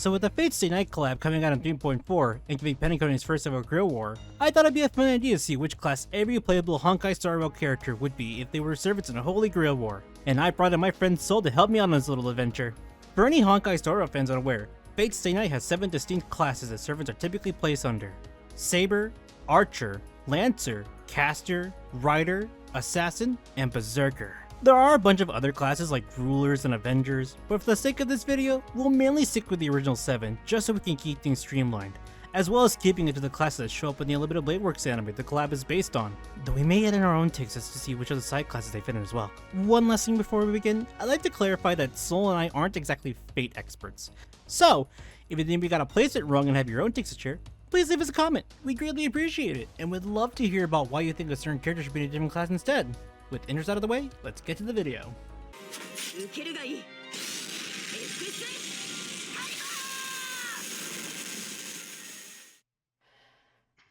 So with the Fate Stay Night collab coming out in 3.4 and giving Pentagon his first ever Grail War, I thought it'd be a fun idea to see which class every playable Honkai Star Rail character would be if they were servants in a Holy Grail War, and I brought in my friend Soul to help me on this little adventure. For any Honkai Star Rail fans unaware, Fate Stay Night has 7 distinct classes that servants are typically placed under: Saber, Archer, Lancer, Caster, Rider, Assassin, and Berserker. There are a bunch of other classes like Rulers and Avengers, but for the sake of this video, we'll mainly stick with the original 7 just so we can keep things streamlined, as well as keeping it to the classes that show up in the Imbibitor Blade Works anime the collab is based on, though we may add in our own takes as to see which of the side classes they fit in as well. One last thing before we begin, I'd like to clarify that Soul and I aren't exactly Fate experts, so if you think we got to place it wrong and have your own takes to share, please leave us a comment. We greatly appreciate it, and would love to hear about why you think a certain character should be in a different class instead. With intros out of the way, let's get to the video.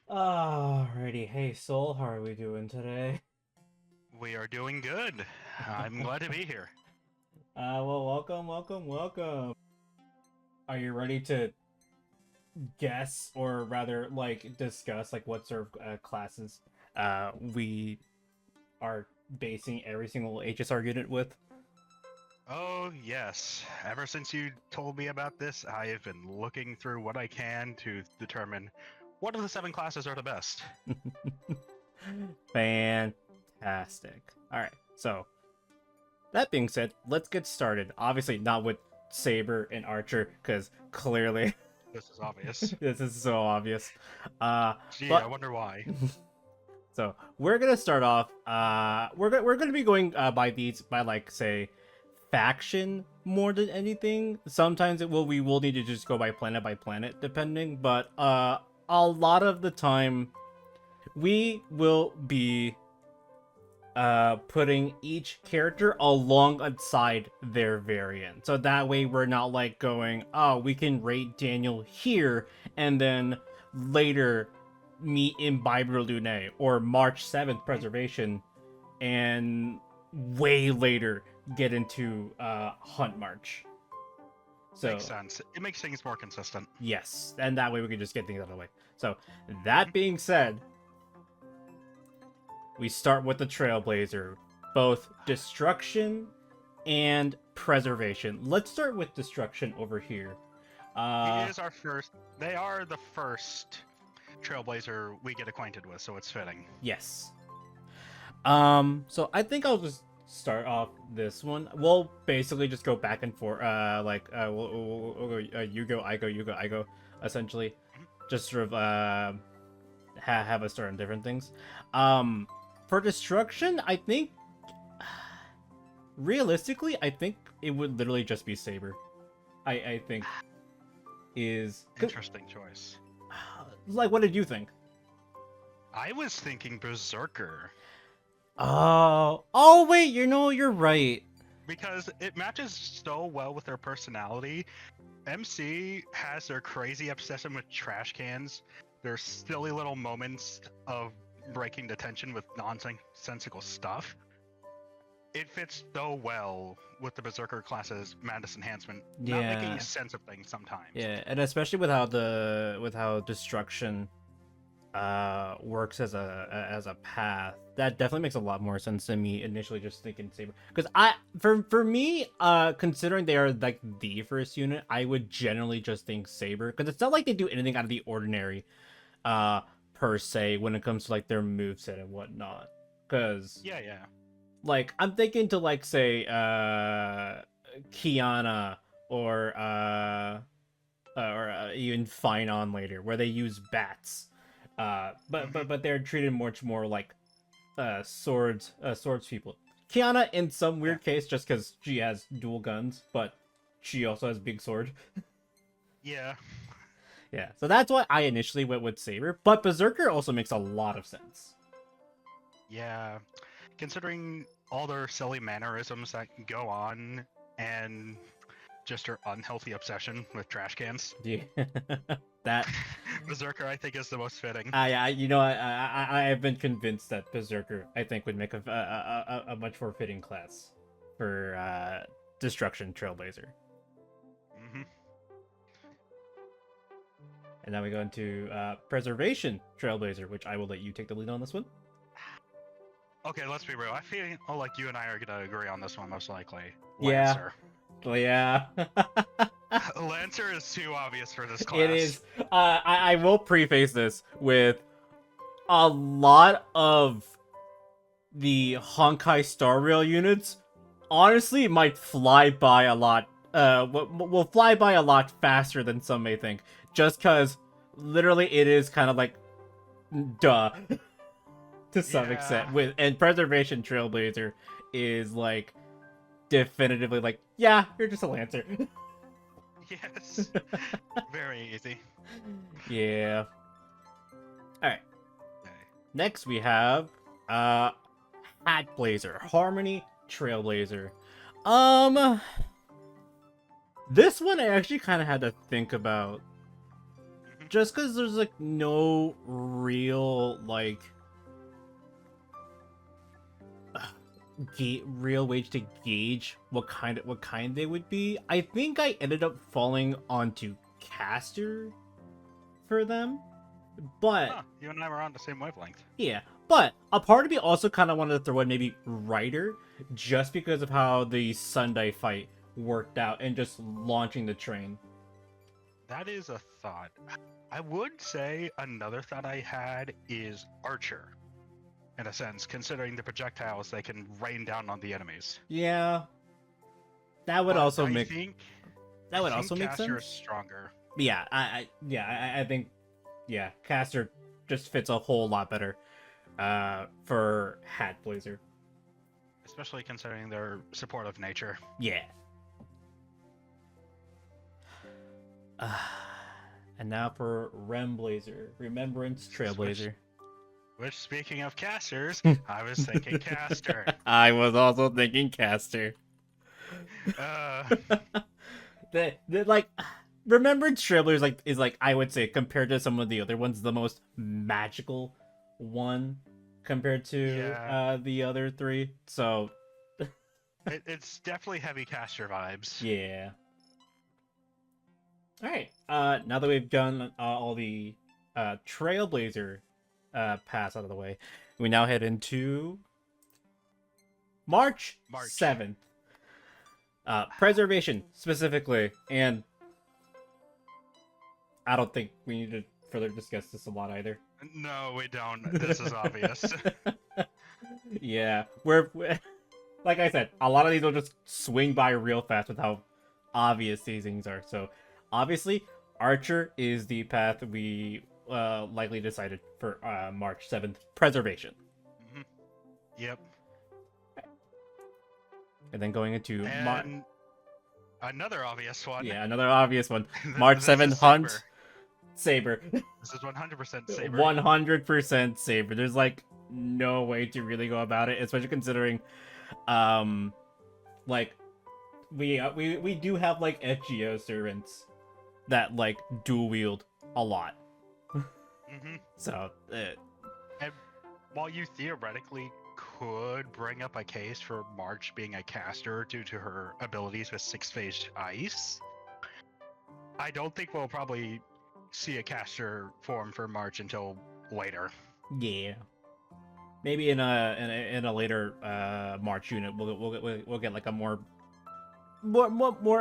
Alrighty, hey Soul, how are we doing today? We are doing good. I'm glad to be here. Well, welcome. Are you ready to guess, or rather, like, discuss, like, what sort of classes we are basing every single HSR unit with? Oh, yes. Ever since you told me about this, I have been looking through what I can to determine what of the 7 classes are the best. Fantastic. Alright, so that being said, let's get started. Obviously not with Saber and Archer, because clearly This is obvious. this is so obvious. Gee, but I wonder why. So we're gonna start off. We're gonna be going by like, say, faction more than anything. Sometimes we will need to just go by planet depending. But a lot of the time, we will be putting each character alongside their variant. So that way we're not like going, oh, we can rate Daniel here and then later meet Imbibitor Lunae or March 7th Preservation, and way later get into Hunt March. So Makes sense. It makes things more consistent. yes, and that way we can just get things out of the way. So that being said, we start with the Trailblazer, both Destruction and Preservation. Let's start with Destruction over here. He is our first. They are the first Trailblazer we get acquainted with, so it's fitting. Yes. So I think I'll just start off this one. We'll basically just go back and forth, we'll go, you go, I go, essentially. Just sort of, have us start on different things. For Destruction, I think, realistically, I think it would literally just be Saber. I think is... Interesting choice. Like, what did you think? I was thinking Berserker. Oh wait, you're right. Because it matches so well with their personality. MC has their crazy obsession with trash cans, their silly little moments of breaking the tension with nonsensical stuff. It fits so well with the Berserker class's madness enhancement, not making sense of things sometimes. Yeah, and especially with how Destruction works as a path, that definitely makes a lot more sense to me initially just thinking Saber. Because for me, considering they are like the first unit, I would generally just think Saber, because it's not like they do anything out of the ordinary, per se, when it comes to like their moveset and whatnot. Because yeah. Like, I'm thinking to, like, say, Kiana or even Fine On later, where they use bats. But they're treated much more like swords people. Kiana, in some weird case, just because she has dual guns, but she also has big sword. Yeah. Yeah, so that's why I initially went with Saber, but Berserker also makes a lot of sense. Yeah. Considering all their silly mannerisms that go on, and just her unhealthy obsession with trash cans. Yeah, that Berserker, I think, is the most fitting. I've been convinced that Berserker, I think, would make a much more fitting class for Destruction Trailblazer. And now we go into Preservation Trailblazer, which I will let you take the lead on this one. Okay, let's be real. I feel like you and I are gonna agree on this one most likely. Yeah. Lancer. Yeah. Lancer is too obvious for this class. It is. I will preface this with a lot of the Honkai Star Rail units honestly might fly by a lot. Will fly by a lot faster than some may think. Just because literally it is kind of like duh to some extent. And Preservation Trailblazer is like definitively like, yeah, you're just a Lancer. Yes. Very easy. Yeah. Alright. Okay. Next we have Hatblazer, Harmony Trailblazer. This one I actually kind of had to think about. Just because there's like no real like real wage to gauge what kind they would be. I think I ended up falling onto Caster for them, but you and I were on the same wavelength. yeah. But a part of me also kind of wanted to throw in maybe Rider, just because of how the Sunday fight worked out and just launching the train. That is a thought. I would say another thought I had is Archer, in a sense, considering the projectiles they can rain down on the enemies. Yeah, that would But also I make think sense. Caster is stronger. Yeah, I think Caster just fits a whole lot better for Hatblazer. Especially considering their supportive nature. Yeah. And now for Remblazer, Remembrance Trailblazer. Which, speaking of casters, I was thinking caster. I was also thinking Caster. The like Remembrance Trailblazer is like I would say, compared to some of the other ones, the most magical one compared to the other three. So it's definitely heavy caster vibes. yeah. Alright, now that we've done all the Trailblazer pass out of the way, we now head into March 7th. Preservation, specifically, and I don't think we need to further discuss this a lot either. No, we don't. This is obvious. Yeah, we're like I said, a lot of these will just swing by real fast with how obvious these things are, so obviously, Archer is the path we likely decided for March 7th. Preservation. Mm-hmm. Yep. And then going into another obvious one. Yeah, another obvious one. March 7th, Hunt. Saber. This is 100% Saber. 100% Saber. There's like no way to really go about it, especially considering like we do have like FGO servants that like dual wield a lot. Mm-hmm. So and while you theoretically could bring up a case for March being a caster due to her abilities with 6-phase ice, I don't think we'll probably see a caster form for March until later. Yeah, maybe in a later March unit we'll get like a more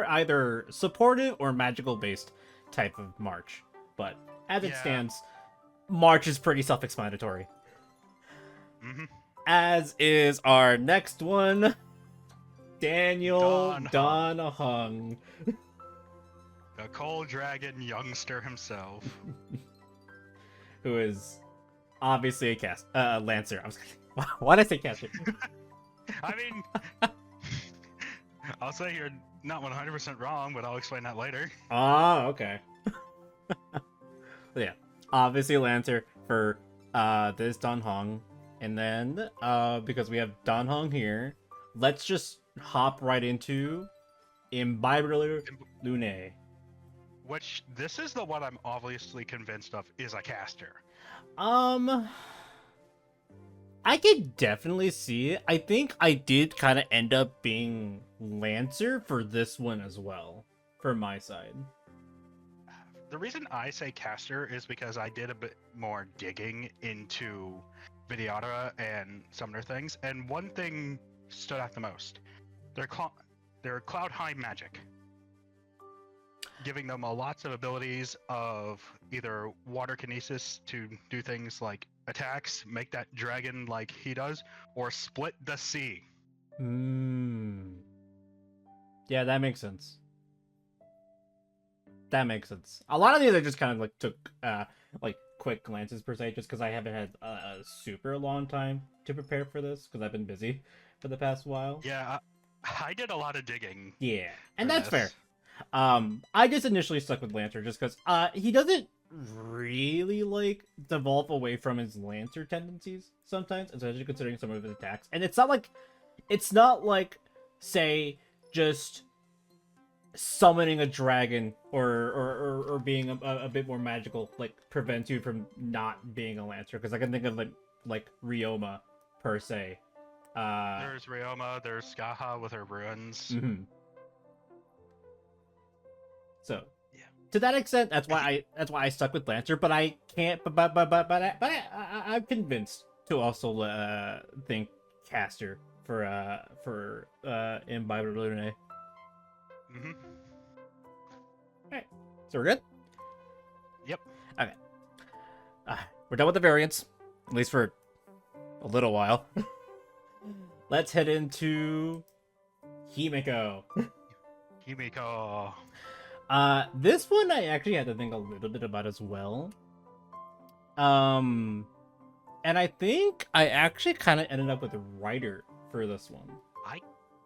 either supportive or magical based type of March. But as it stands, March is pretty self-explanatory. Mm-hmm. As is our next one, Daniel Don Hung. The Cold Dragon youngster himself. Who is obviously a Lancer. Why did I say caster? I mean, I'll say you're not 100% wrong, but I'll explain that later. Ah, okay. Yeah, obviously Lancer for this Don Hong. And then, because we have Don Hong here, let's just hop right into Imbibitor Lunae. Which, this is the one I'm obviously convinced of is a caster. I could definitely see it. I think I did kind of end up being Lancer for this one as well, for my side. the reason I say caster is because I did a bit more digging into Videota and Summoner things, and one thing stood out the most. They're cloud high magic, giving them lots of abilities of either water kinesis to do things like attacks, make that dragon like he does, or split the sea. Yeah, that makes sense. That makes sense. A lot of these I just kind of like took like quick glances per se, just because I haven't had a super long time to prepare for this because I've been busy for the past while. Yeah, I did a lot of digging. Yeah, and that's fair. I just initially stuck with Lancer just because he doesn't really like devolve away from his Lancer tendencies sometimes, especially considering some of his attacks. And it's not like say just summoning a dragon or being a bit more magical like prevents you from not being a Lancer, because I can think of like Ryoma per se. There's Ryoma, there's Skaha with her ruins. Mm-hmm. So yeah, to that extent, that's why I stuck with Lancer. But I can't. But I'm convinced to also think caster for Imbibitor Lunae. Mm-hmm. Alright, so we're good? Yep. Okay. We're done with the variants, at least for a little while. Let's head into Himeko. Himeko. This one I actually had to think a little bit about as well. And I think I actually kind of ended up with a writer for this one.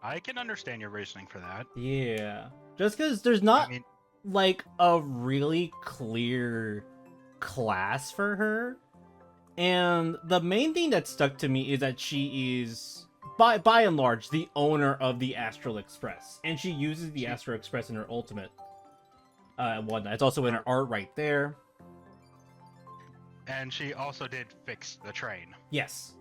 I can understand your reasoning for that. Yeah. Just because there's not, like, a really clear class for her. And the main thing that stuck to me is that she is, by and large, the owner of the Astral Express. And she uses the Astral Express in her ultimate. And whatnot. It's also in her art right there. And she also did fix the train. Yes.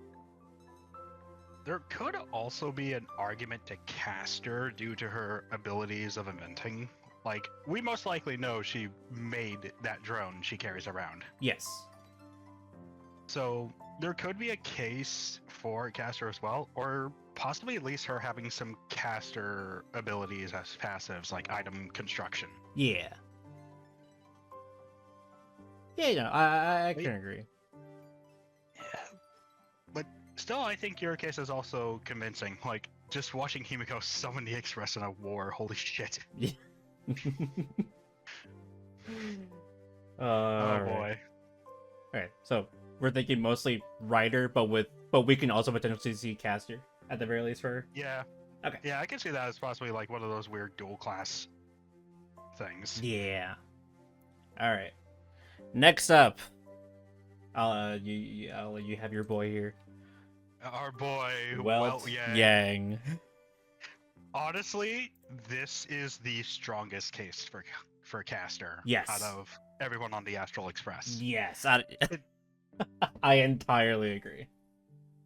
There could also be an argument to cast her due to her abilities of inventing. Like, we most likely know she made that drone she carries around. Yes. So there could be a case for caster as well, or possibly at least her having some caster abilities as passives, like item construction. Yeah. Yeah, no, I can agree. Yeah. But still, I think your case is also convincing. Like, just watching Himeko summon the Express in a war, holy shit. Yeah. Oh boy. Alright, so we're thinking mostly writer, but we can also potentially see caster at the very least for her. Yeah. Okay. Yeah, I can see that as possibly like one of those weird dual class things. Yeah. Alright. Next up, I'll you have your boy here. Our boy, Welt Yang. Yang. Honestly, this is the strongest case for caster. Yes. Out of everyone on the Astral Express. Yes, I entirely agree.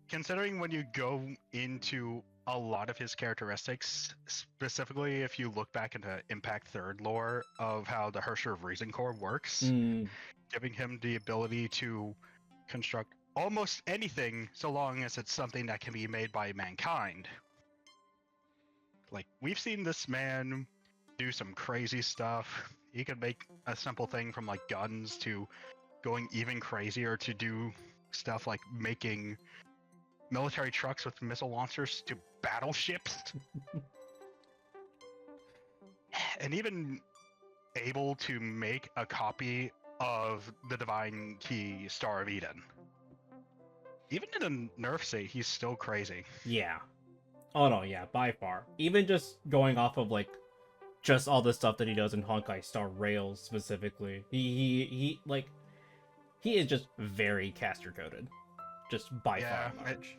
Considering when you go into a lot of his characteristics, specifically if you look back into Impact Third lore of how the Herrscher of Reason Core works, giving him the ability to construct almost anything so long as it's something that can be made by mankind. Like, we've seen this man do some crazy stuff. He could make a simple thing from like guns to going even crazier to do stuff like making military trucks with missile launchers to battleships. And even able to make a copy of the Divine Key Star of Eden. Even in a nerf state, he's still crazy. Yeah. Oh no, yeah, by far. Even just going off of like just all the stuff that he does in Honkai Star Rail specifically. He is just very caster coded. Just by far and large.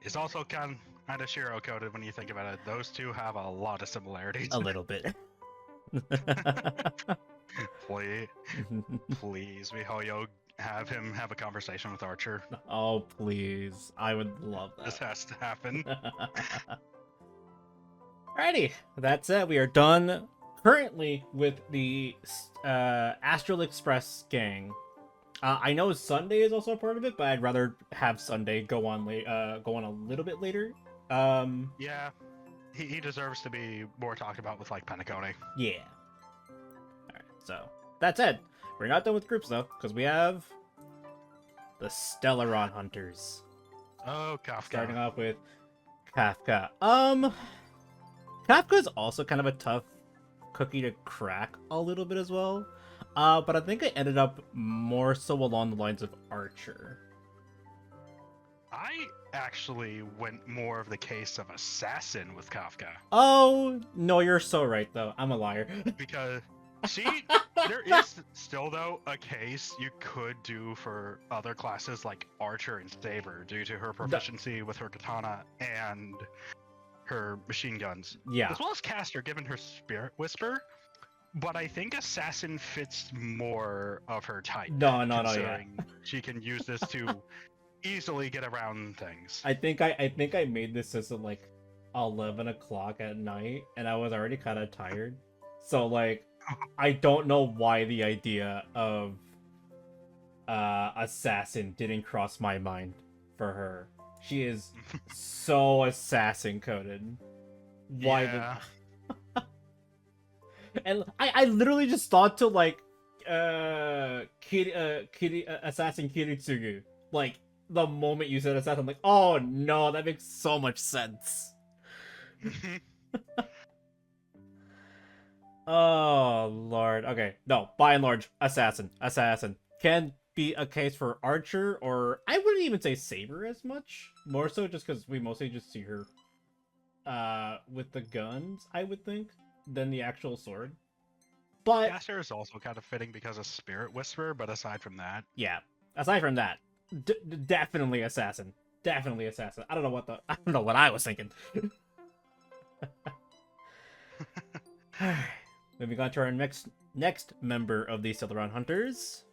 It's also kind of Shiro coded when you think about it. Those two have a lot of similarities. A little bit. Please, MiHoYo, have him have a conversation with Archer. Oh, please. I would love that. This has to happen. Alrighty, that's it. We are done currently with the Astral Express gang. I know Sunday is also a part of it, but I'd rather have Sunday go on a little bit later. Yeah, he deserves to be more talked about with like Penacone. Yeah. All right. So that said, we're not done with groups though, because we have the Stellaron Hunters. Oh, Kafka. Starting off with Kafka. Kafka's also kind of a tough cookie to crack a little bit as well. But I think I ended up more so along the lines of Archer. I actually went more of the case of assassin with Kafka. Oh, no, you're so right, though. I'm a liar. Because there is still, though, a case you could do for other classes like Archer and Saber due to her proficiency with her katana and her machine guns. Yeah. As well as Caster, given her Spirit Whisper. But I think Assassin fits more of her type. No, yeah. Considering she can use this to easily get around things. I think I made this as like 11 o'clock at night, and I was already kind of tired. So like, I don't know why the idea of Assassin didn't cross my mind for her. She is so assassin coded. Why? Yeah. And I literally just thought to like Assassin Kiritsugu. Like the moment you said assassin, I'm like, oh no, that makes so much sense. Oh lord. Okay, no, by and large, assassin can be a case for Archer, or I wouldn't even say Saber as much. More so just because we mostly just see her with the guns, I would think, than the actual sword. But Caster is also kind of fitting because of Spirit Whisper, but aside from that, yeah, aside from that, definitely assassin. Definitely assassin. I don't know what I was thinking. Moving on to our next member of the Stellaron Hunters,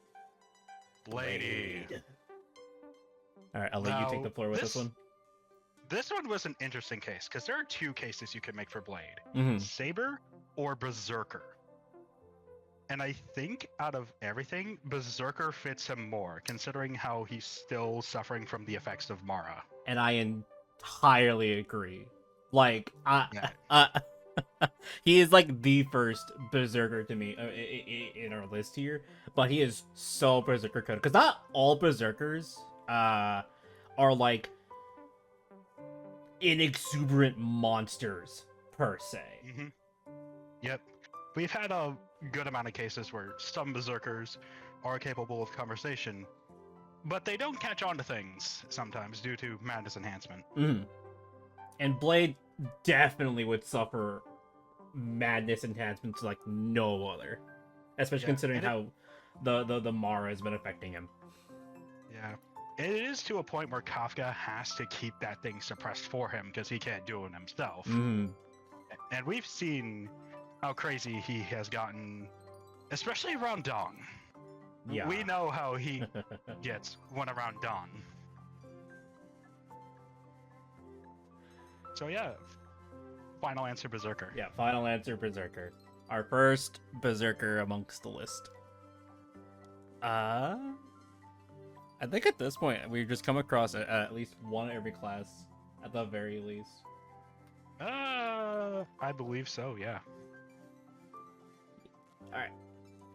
Blade. All right, I'll let you take the floor with this one. This one was an interesting case because there are two cases you can make for Blade: Mm-hmm. Saber or Berserker. And I think out of everything, Berserker fits him more, considering how he's still suffering from the effects of Mara. And I entirely agree. Like, he is like the first Berserker to me in our list here, but he is so Berserker coded because not all Berserkers are like inexuberant monsters per se. Mm-hmm. Yep, we've had a good amount of cases where some Berserkers are capable of conversation, but they don't catch on to things sometimes due to madness enhancement. Mm-hmm. And Blade definitely would suffer madness enhancements like no other, especially considering how the Mara has been affecting him. Yeah, it is to a point where Kafka has to keep that thing suppressed for him because he can't do it himself. Mm-hmm. And we've seen how crazy he has gotten, especially around dawn. Yeah, we know how he gets when around dawn. So yeah, final answer Berserker. Yeah, final answer Berserker. Our first Berserker amongst the list. I think at this point we've just come across at least one every class, at the very least. I believe so, yeah. Alright.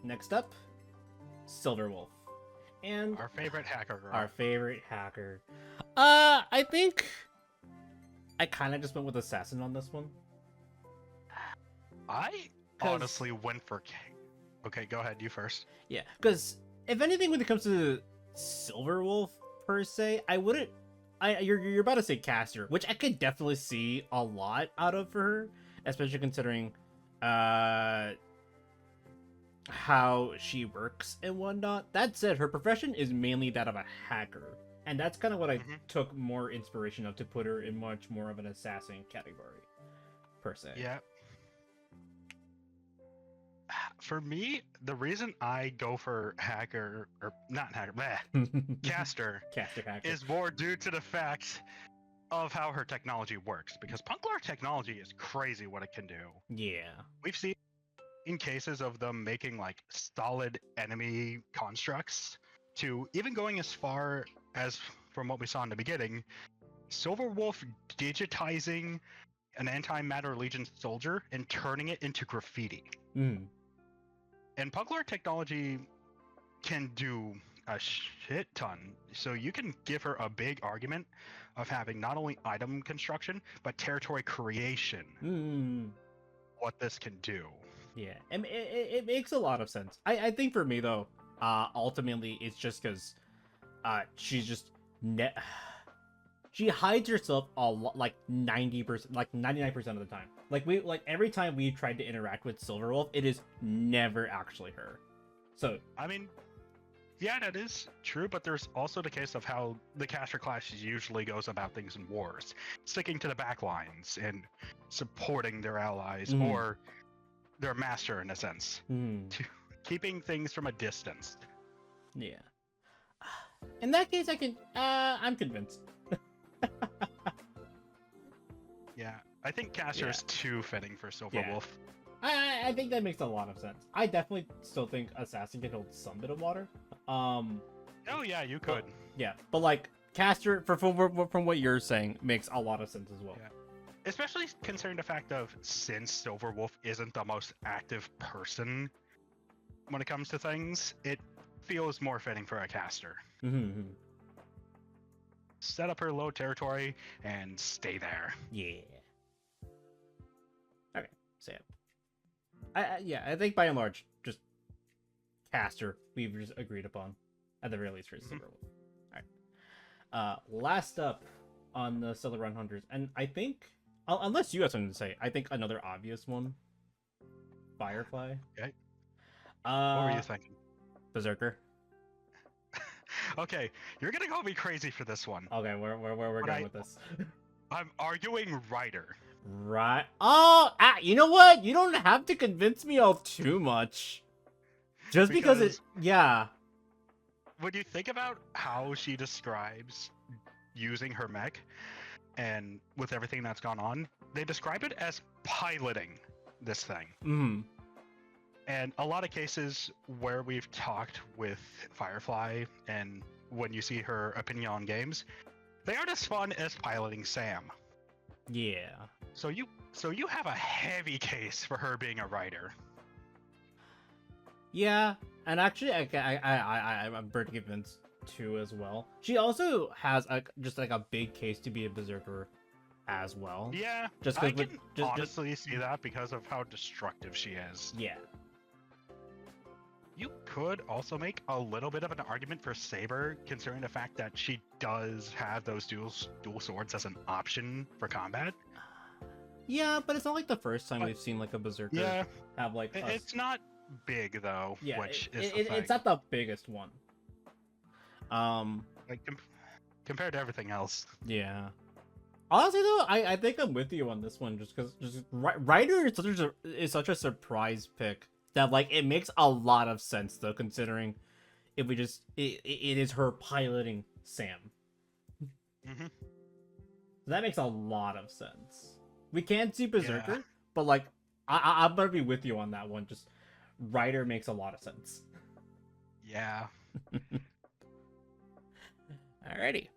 Next up, Silverwolf. And our favorite hacker girl. Our favorite hacker. I think I kind of just went with Assassin on this one. I honestly went for... Okay, go ahead, you first. Yeah, because if anything, when it comes to Silverwolf per se, I wouldn't. You're about to say Caster, which I could definitely see a lot out of for her, especially considering how she works and whatnot. That said, her profession is mainly that of a hacker, and that's kind of what I took more inspiration of to put her in much more of an assassin category per se. Yeah. For me, the reason I go for hacker, or not hacker, caster, hacker, is more due to the fact of how her technology works. Because Punklar technology is crazy what it can do. Yeah. We've seen in cases of them making like solid enemy constructs, to even going as far as, from what we saw in the beginning, Silverwolf digitizing an Antimatter Legion soldier and turning it into graffiti. Mm. And Pugler technology can do a shit ton. So you can give her a big argument of having not only item construction, but territory creation. Mm. What this can do. Yeah, and it makes a lot of sense. I think for me though, ultimately it's just because she's just she hides herself a lot, like 90%, like 99% of the time. Like every time we tried to interact with Silverwolf, it is never actually her. So I mean, yeah, that is true, but there's also the case of how the caster class usually goes about things in wars, sticking to the back lines and supporting their allies or their master in a sense, keeping things from a distance. Yeah. In that case, I'm convinced. Yeah, I think caster is too fitting for Silverwolf. I think that makes a lot of sense. I definitely still think assassin can hold some bit of water. Oh yeah, you could. But like caster, from what you're saying, makes a lot of sense as well. Yeah. Especially considering the fact of, since Silverwolf isn't the most active person when it comes to things, it feels more fitting for a caster. Set up her low territory and stay there. Yeah. Okay, so I think by and large, just caster we've just agreed upon at the very least for Silverwolf. All right. Last up on the Stellar Run Hunters, and I think, unless you have something to say, I think another obvious one, Firefly. Okay. What were you thinking? Berserker. Okay, you're gonna call me crazy for this one. Okay, where we're going with this? I'm arguing Rider. Right. Oh, you know what? You don't have to convince me all too much. Just because it, yeah. When you think about how she describes using her mech, and with everything that's gone on, they describe it as piloting this thing. And a lot of cases where we've talked with Firefly, and when you see her opinion on games, they aren't as fun as piloting Sam. Yeah. So you have a heavy case for her being a writer. Yeah, and actually, I'm pretty convinced too as well. She also has just like a big case to be a berserker as well. Yeah, just I can honestly see that because of how destructive she is. Yeah. You could also make a little bit of an argument for Saber, considering the fact that she does have those dual swords as an option for combat. Yeah, but it's not like the first time we've seen like a berserker have like. It's not big though. Yeah, which it's not the biggest one. Like compared to everything else. Yeah. Honestly though, I think I'm with you on this one, just because Rider is such a surprise pick. That like it makes a lot of sense though, considering if we just it is her piloting Sam. That makes a lot of sense. We can't see Berserker, but like I'm gonna be with you on that one. Just Rider makes a lot of sense. Yeah. Alrighty,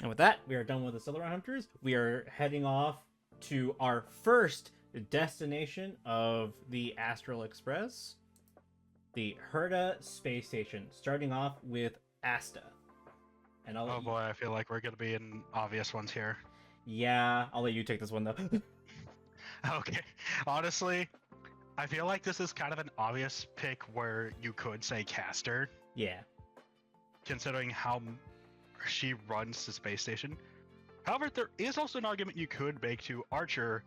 and with that, we are done with the Stellar Hunters. We are heading off to our first destination of the Astral Express, the Herta space station, starting off with Asta. And oh boy, I feel like we're gonna be in obvious ones here. Yeah, I'll let you take this one though. Okay, honestly, I feel like this is kind of an obvious pick where you could say caster. Yeah. Considering how she runs the space station. However, there is also an argument you could make to Archer,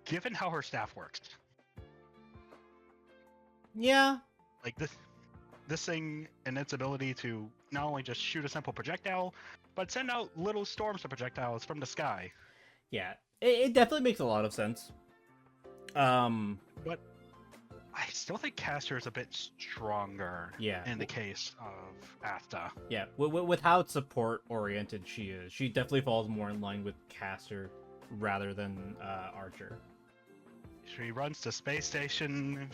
given how her staff works. Yeah. Like this thing and its ability to not only just shoot a simple projectile, but send out little storms of projectiles from the sky. Yeah, it definitely makes a lot of sense. But I still think caster is a bit stronger. Yeah. In the case of Asta. Yeah, with how support oriented she is, she definitely falls more in line with caster rather than Archer. She runs the space station.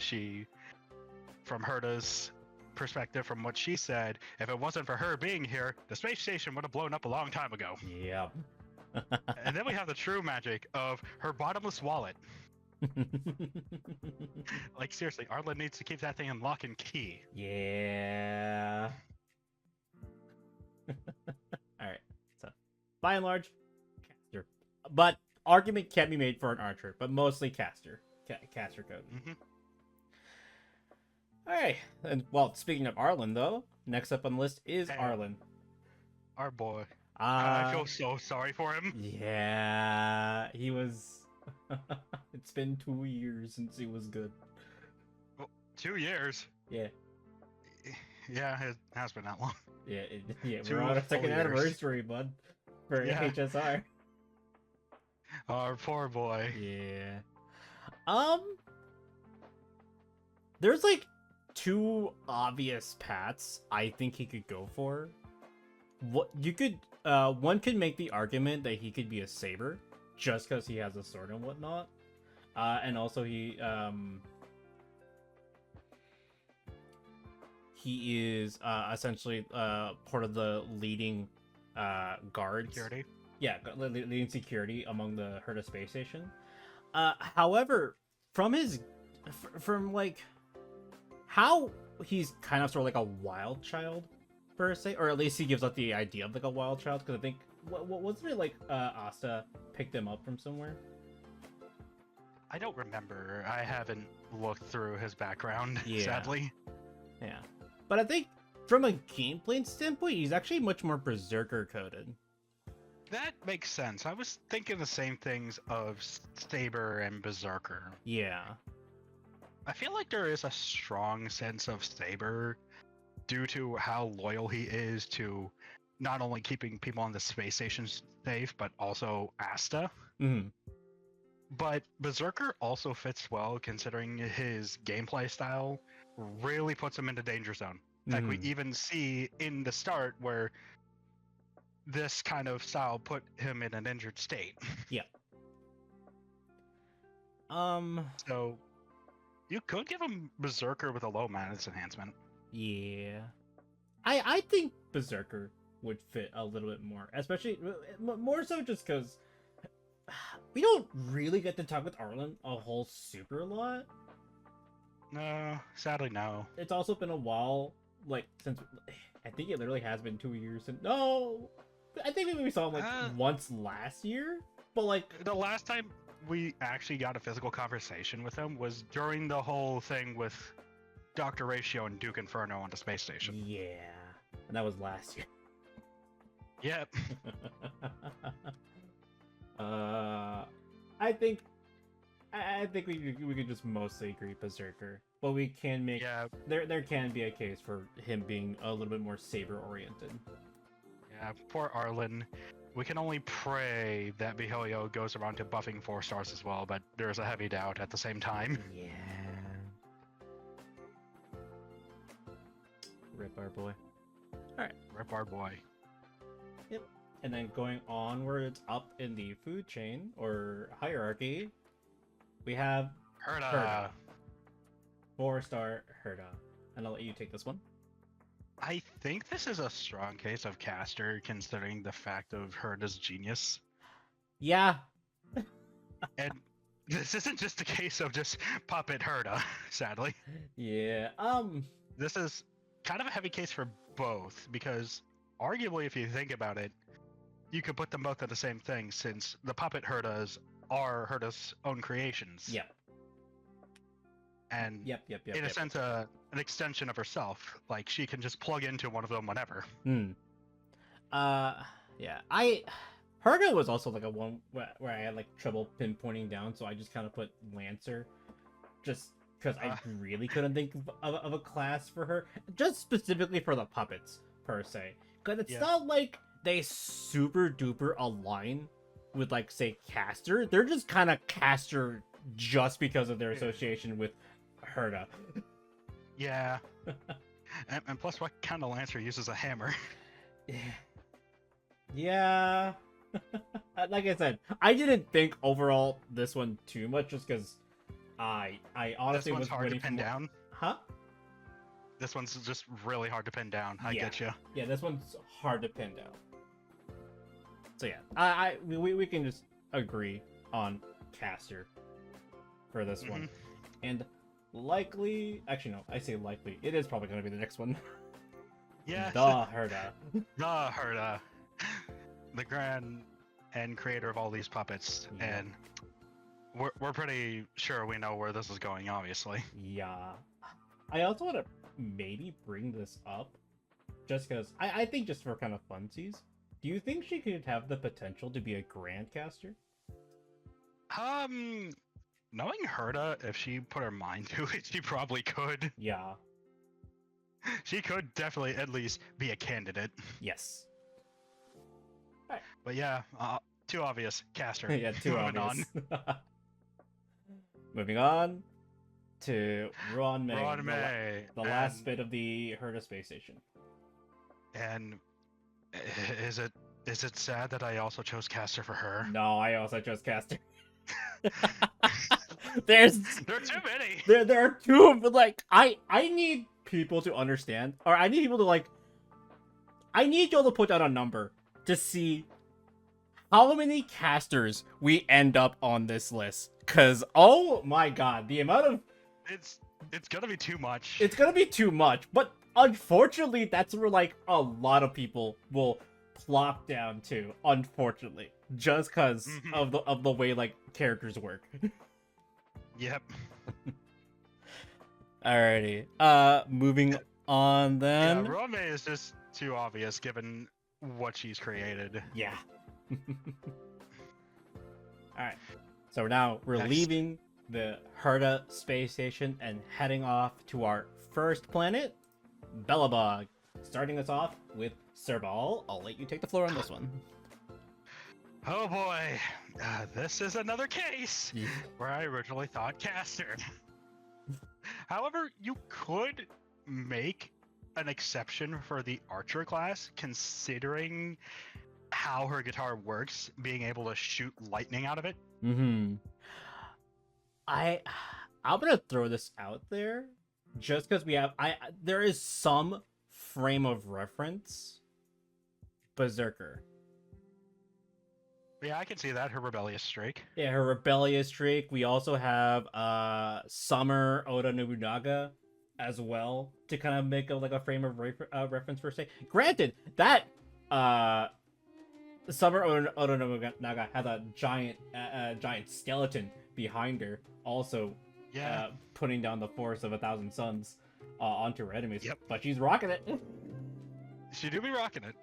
From Herta's perspective, from what she said, if it wasn't for her being here, the space station would have blown up a long time ago. Yep. And then we have the true magic of her bottomless wallet. Like, seriously, Arlan needs to keep that thing in lock and key. Yeah. Alright, so by and large, caster. But argument can be made for an archer, but mostly caster. Caster code. Mm-hmm. Alright, and well, speaking of Arlan, though, next up on the list is Hey. Arlan. Our boy. I feel so sorry for him. Yeah, he was... It's been 2 years since he was good. Well, 2 years. Yeah. Yeah, it has been that long. Yeah, yeah, 2 we're on our full second years. anniversary, bud. For Yeah. HSR. Our poor boy. Yeah. There's like 2 obvious paths I think he could go for. What you could one could make the argument that he could be a saber just because he has a sword and whatnot. And also he is essentially part of the leading guards. Security. Yeah, leading security among the Herta space station. However, from like how he's kind of sort of like a wild child per se, or at least he gives out the idea of like a wild child. Because I think what wasn't it like Asta picked him up from somewhere? I don't remember. I haven't looked through his background, Yeah. sadly. Yeah, but I think from a gameplay standpoint, he's actually much more berserker coded. That makes sense. I was thinking the same things of Saber and Berserker. Yeah. I feel like there is a strong sense of Saber due to how loyal he is to not only keeping people on the space station safe, but also Asta. Mm. But Berserker also fits well considering his gameplay style really puts him into danger zone. Like we even see in the start where this kind of style put him in an injured state. Yeah. So you could give him Berserker with a low madness enhancement. Yeah. I think Berserker would fit a little bit more, especially more so just because we don't really get to talk with Arlan a whole super lot. No, sadly no. It's also been a while, like since I think it literally has been 2 years. And no, I think maybe we saw him like once last year, but like The last time we actually got a physical conversation with him was during the whole thing with Dr. Ratio and Duke Inferno on the space station. yeah, and that was last year. Yep. I think we could just mostly agree Berserker, but we can make there can be a case for him being a little bit more saber oriented. Yeah, poor Arlan. We can only pray that Mihoyo goes around to buffing 4 stars as well, but there's a heavy doubt at the same time. Yeah. Rip our boy. Rip our boy. Yep. And then going onwards up in the food chain or hierarchy, we have Herta. 4-star Herta. And I'll let you take this one. I think this is a strong case of caster considering the fact of Herta's genius. Yeah. And this isn't just a case of just puppet Herta, sadly. Yeah. This is kind of a heavy case for both because arguably if you think about it, you could put them both at the same thing since the puppet Hertas are Herta's own creations. Yep. And in a sense, an extension of herself. Like she can just plug into one of them whenever. Yeah. Herta was also like a one where I had like trouble pinpointing down, so I just kind of put Lancer, just because I really couldn't think of a class for her, just specifically for the puppets per se. Because it's not like they super duper align with like say caster. They're just kind of caster just because of their association with Herta. Yeah. and plus, what kind of Lancer uses a hammer? Yeah. Like I said, I didn't think overall this one too much just because I honestly This one's was hard to waiting pin for down. Huh? This one's just really hard to pin down. I Yeah. get you. Yeah, this one's hard to pin down. So yeah, we can just agree on caster for this one, and likely, actually no, I say likely, it is probably going to be the next one. Yeah. The Herta. The Herta, the grand and creator of all these puppets, Yeah. and we're pretty sure we know where this is going. Obviously. Yeah. I also want to maybe bring this up, just because I think just for kind of funsies. Do you think she could have the potential to be a grandcaster? Knowing Herta, if she put her mind to it, she probably could. Yeah. She could definitely at least be a candidate. Yes. But yeah, too obvious. Caster. Yeah, too Moving obvious. Moving on to Ruan Mei. Ruan Mei. The last bit of the Herta space station. And is it sad that I also chose caster for her? No, I also chose caster. There are too many. There are two, but like I need people to understand, or I need people to like. I need y'all to put down a number to see how many casters we end up on this list. Cause oh my god, the amount of it's gonna be too much. it's gonna be too much. But unfortunately, that's where like a lot of people will plop down to. Unfortunately, just because of the way like characters work. Yep. Alrighty. Moving on then. Yeah, Ruan Mei is just too obvious given what she's created. Yeah. Alright. So now we're Next. leaving the Herta space station and heading off to our first planet, Belobog. Starting us off with Serval. I'll let you take the floor on this one. Oh boy, this is another case where I originally thought caster. However, you could make an exception for the archer class, considering how her guitar works, being able to shoot lightning out of it. I'm gonna throw this out there, just because we have there is some frame of reference. Berserker. Yeah, I can see that, her rebellious streak. Yeah, her rebellious streak. We also have Summer Oda Nobunaga as well to kind of make a frame of reference per se. Granted, that Summer Oda Nobunaga has a giant skeleton behind her, also putting down the force of 1,000 suns onto her enemies. Yep. But she's rocking it. She do be rocking it.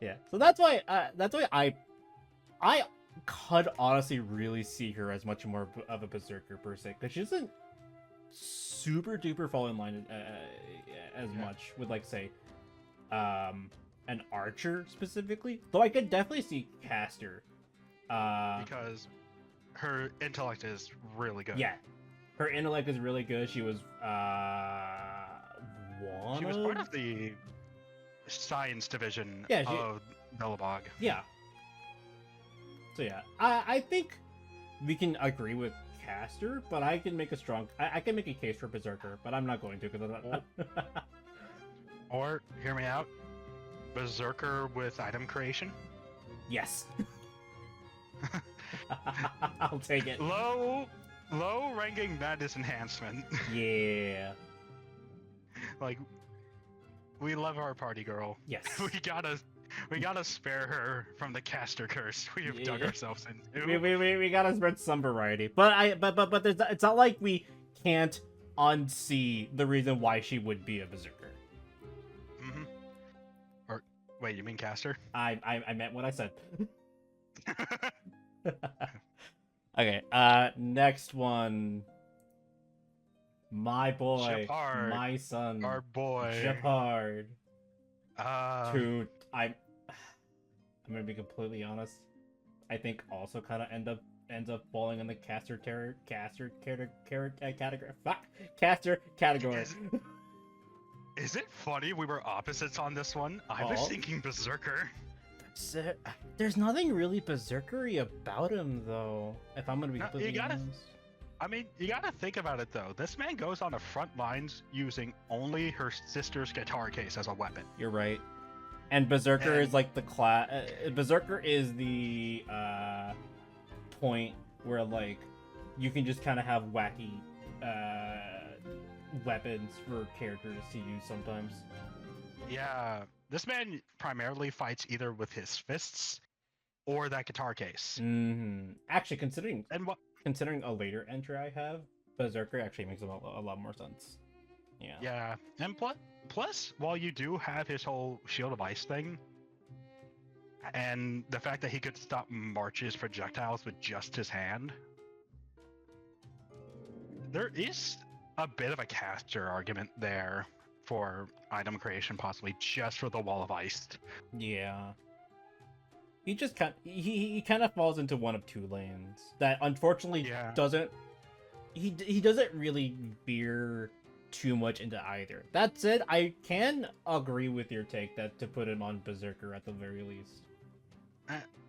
Yeah, so that's why I could honestly really see her as much more of a berserker per se, because she doesn't super duper fall in line as much with like say an archer specifically. Though I could definitely see caster Because her intellect is really good. Yeah, her intellect is really good. She was She was part of the science division of Belobog. Yeah. So yeah, I think we can agree with caster, but I can make I can make a case for berserker, but I'm not going to because I'm not. Or hear me out, berserker with item creation. Yes. I'll take it. Low ranking madness enhancement. Yeah. Like, we love our party girl. Yes. We gotta spare her from the caster curse we have dug ourselves into. We gotta spread some variety, but it's not like we can't unsee the reason why she would be a berserker. Mm-hmm. Or wait, you mean caster? I meant what I said. Okay, next one. My boy, Gepard, my son, our boy, Gepard. Uh, I'm gonna be completely honest. I think also kind of ends up falling in the caster category. Fuck, caster category. Is it funny we were opposites on this one? I was thinking berserker. There's nothing really berserkery about him though. If I'm gonna be completely honest. I mean, you gotta think about it though. This man goes on the front lines using only her sister's guitar case as a weapon. You're right. And Berserker And- is like the class. Berserker is the point where like you can just kind of have wacky weapons for characters to use sometimes. Yeah, this man primarily fights either with his fists or that guitar case. Actually, considering And what? considering a later entry I have, Berserker actually makes a lot more sense. Yeah. Yeah, and plus, while you do have his whole shield of ice thing, and the fact that he could stop March's projectiles with just his hand, there is a bit of a caster argument there for item creation, possibly just for the wall of ice. Yeah. He just he kind of falls into one of two lanes that unfortunately Yeah. doesn't he doesn't really veer too much into either. That said, I can agree with your take that to put him on Berserker at the very least.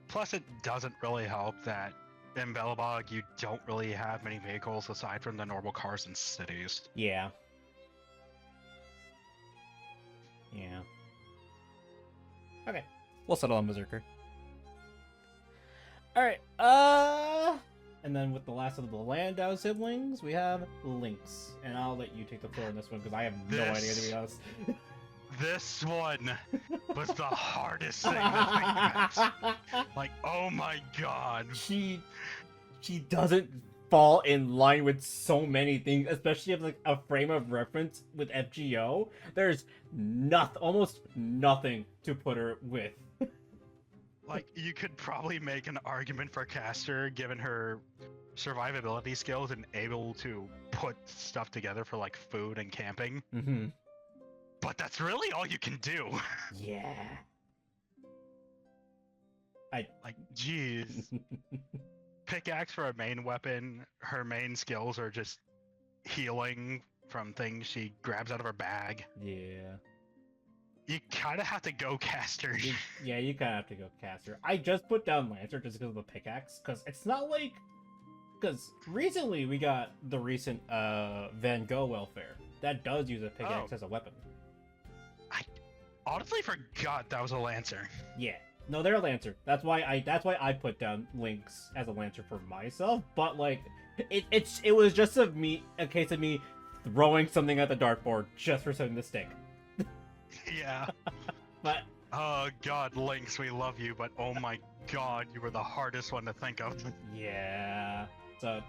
Plus, it doesn't really help that in Belobog you don't really have many vehicles aside from the normal cars and cities. Yeah. Yeah. Okay. We'll settle on Berserker. Alright, and then with the last of the Landau siblings, we have Lynx. And I'll let you take the floor on this one because I have no idea, to be honest. This one was the hardest thing to think of. Like, oh my god. She doesn't fall in line with so many things, especially if like a frame of reference with FGO. There's almost nothing to put her with. Like, you could probably make an argument for Caster given her survivability skills and able to put stuff together for like food and camping. Mm-hmm. But that's really all you can do. Yeah. Like, jeez. Pickaxe for a main weapon, her main skills are just healing from things she grabs out of her bag. Yeah. You kind of have to go Caster. Yeah, you kind of have to go Caster. I just put down Lancer just because of the pickaxe, because it's not like... Because recently we got the recent Van Gogh welfare. That does use a pickaxe as a weapon. I honestly forgot that was a Lancer. Yeah. No, they're a Lancer. That's why I put down Lynx as a Lancer for myself, but like... It was just a case of me throwing something at the dartboard just for something to stick. Yeah. But oh god, Lynx, we love you, but oh my god, you were the hardest one to think of. yeah. So,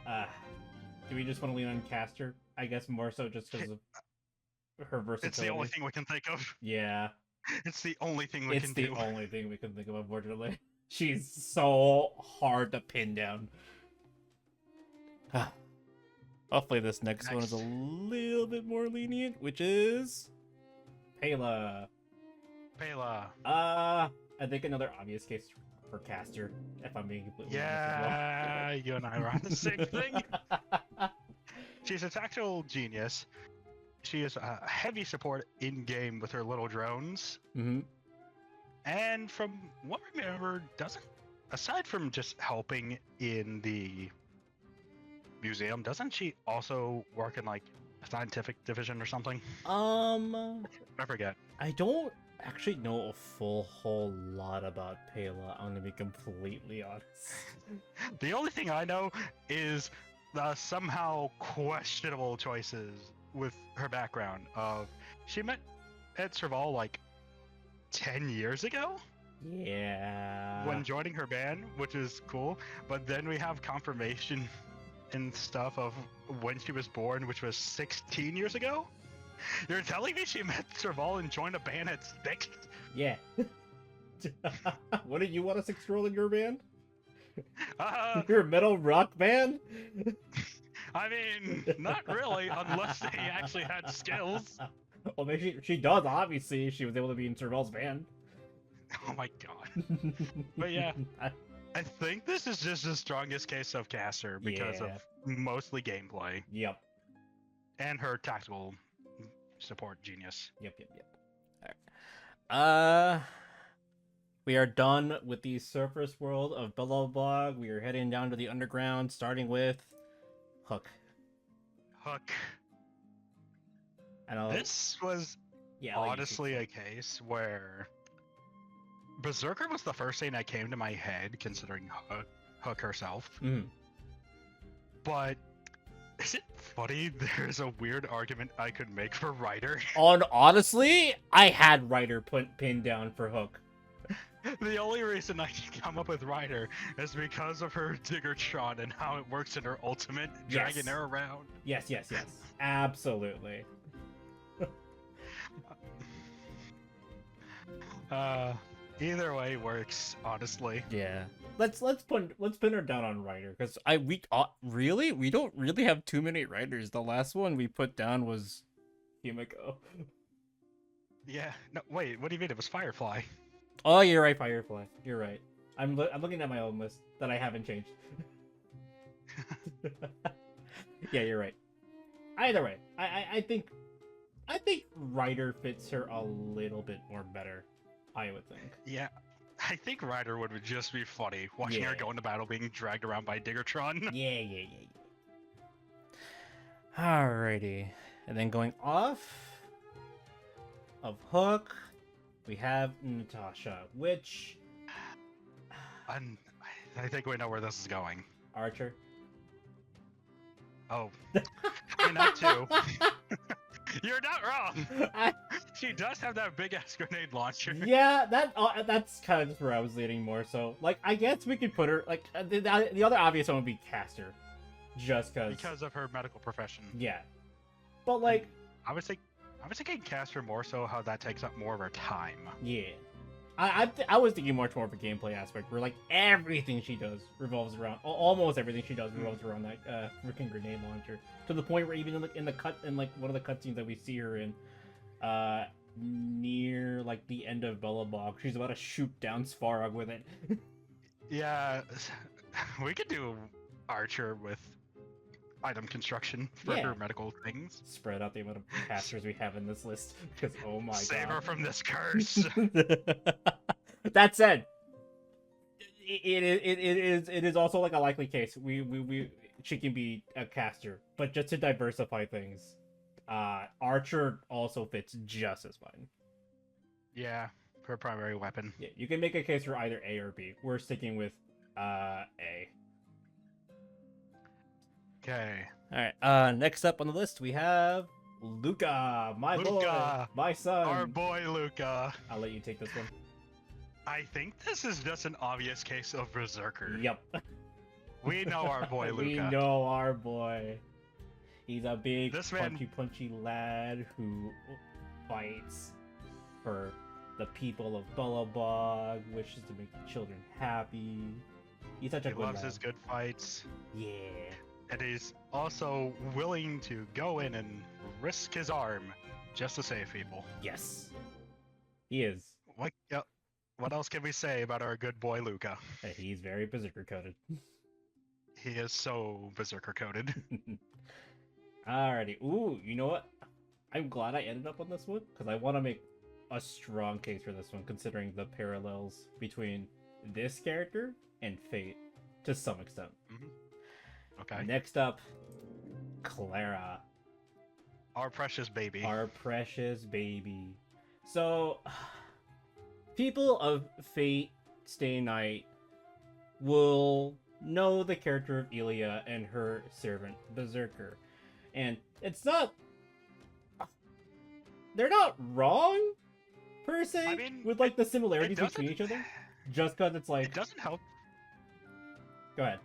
do we just want to lean on Caster? I guess more so just because of her versatility. It's the only thing we can think of. Yeah. It's the only thing we can do. It's the only thing we can think of, unfortunately. She's so hard to pin down. Hopefully this next one is a little bit more lenient, which is... Pela. I think another obvious case for Caster, if I'm being completely honest as well. Yeah, you and I were on the same thing. She's a tactical genius. She is a heavy support in-game with her little drones. Mm-hmm. And from what I remember, aside from just helping in the museum, doesn't she also work in like a scientific division or something? I forget. I don't actually know a whole lot about Pela, I'm gonna be completely honest. The only thing I know is the somehow questionable choices with her background of she met at Serval like 10 years ago Yeah. when joining her band, which is cool, but then we have confirmation and stuff of when she was born, which was 16 years ago. You're telling me she met Serval and joined a band at 6? Yeah. What, did you want a 6-year-old in your band? Your metal rock band? I mean, not really, unless they actually had skills. Well, maybe she does, obviously. She was able to be in Serval's band. Oh my god. But yeah, I think this is just the strongest case of Caster because of mostly gameplay. Yep. And her tactical support genius. Yep. Alright. We are done with the surface world of Belobog. We are heading down to the underground, starting with Hook. Hook. And This was yeah, I'll let you honestly a case where Berserker was the first thing that came to my head, considering Hook herself. Mhm. But is it funny? There's a weird argument I could make for Ryder. Honestly, I had Ryder pinned down for Hook. The only reason I can come up with Ryder is because of her Diggertron and how it works in her ultimate, dragging Yes. her around. Yes. Absolutely. Either way works, honestly. Yeah. Let's pin her down on Ryder, because we don't really have too many Ryders. The last one we put down was Himeko. Yeah. No, wait. What do you mean? It was Firefly. Oh, you're right, Firefly. You're right. I'm looking at my own list that I haven't changed. Yeah, you're right. Either way, I think Ryder fits her a little bit more better, I would think. Yeah. I think Ryder would just be funny, watching her Yeah. go into battle being dragged around by Diggertron. Yeah. Alrighty. And then going off of Hook, we have Natasha, which... I think we know where this is going. Archer. Oh. You're not too. You're not wrong! She does have that big-ass grenade launcher. Yeah, that's kind of just where I was leaning more. So, like, I guess we could put her, like, the other obvious one would be Caster. Just Because of her medical profession. Yeah. But, like... I was thinking Caster more so how that takes up more of her time. Yeah. I was thinking much more of a gameplay aspect, where, like, everything she does revolves around... Almost everything she does revolves around that freaking grenade launcher. To the point where even in like, one of the cutscenes that we see her in, near, like, the end of Belobog, she's about to shoot down Svarog with it. Yeah, we could do Archer with item construction for her medical things. Spread out the amount of casters we have in this list, because oh my god. Save her from this curse. That said, it is also like a likely case. She can be a caster, but just to diversify things, Archer also fits just as fine. Yeah, her primary weapon. Yeah, you can make a case for either A or B. We're sticking with A. Okay. Alright, next up on the list we have Luka, my boy, my son. Our boy Luka. I'll let you take this one. I think this is just an obvious case of Berserker. Yep. We know our boy Luka. We know our boy. He's a big, This man- punchy lad who fights for the people of Belobog, wishes to make the children happy. He's such a He good loves lad. his good fights. Yeah. And he's also willing to go in and risk his arm just to save people. Yes. He is. What else can we say about our good boy Luka? He's very berserker coded. He is so berserker coded. Alrighty. Ooh, you know what? I'm glad I ended up on this one, because I want to make a strong case for this one, considering the parallels between this character and Fate, to some extent. Okay. Next up, Clara. Our precious baby. Our precious baby. So, people of Fate Stay Night will know the character of Ilya and her servant, Berserker. And it's not... They're not wrong, per se, I mean, with, like, the similarities it between doesn't- each other. Just because it's like... It doesn't help. Go ahead.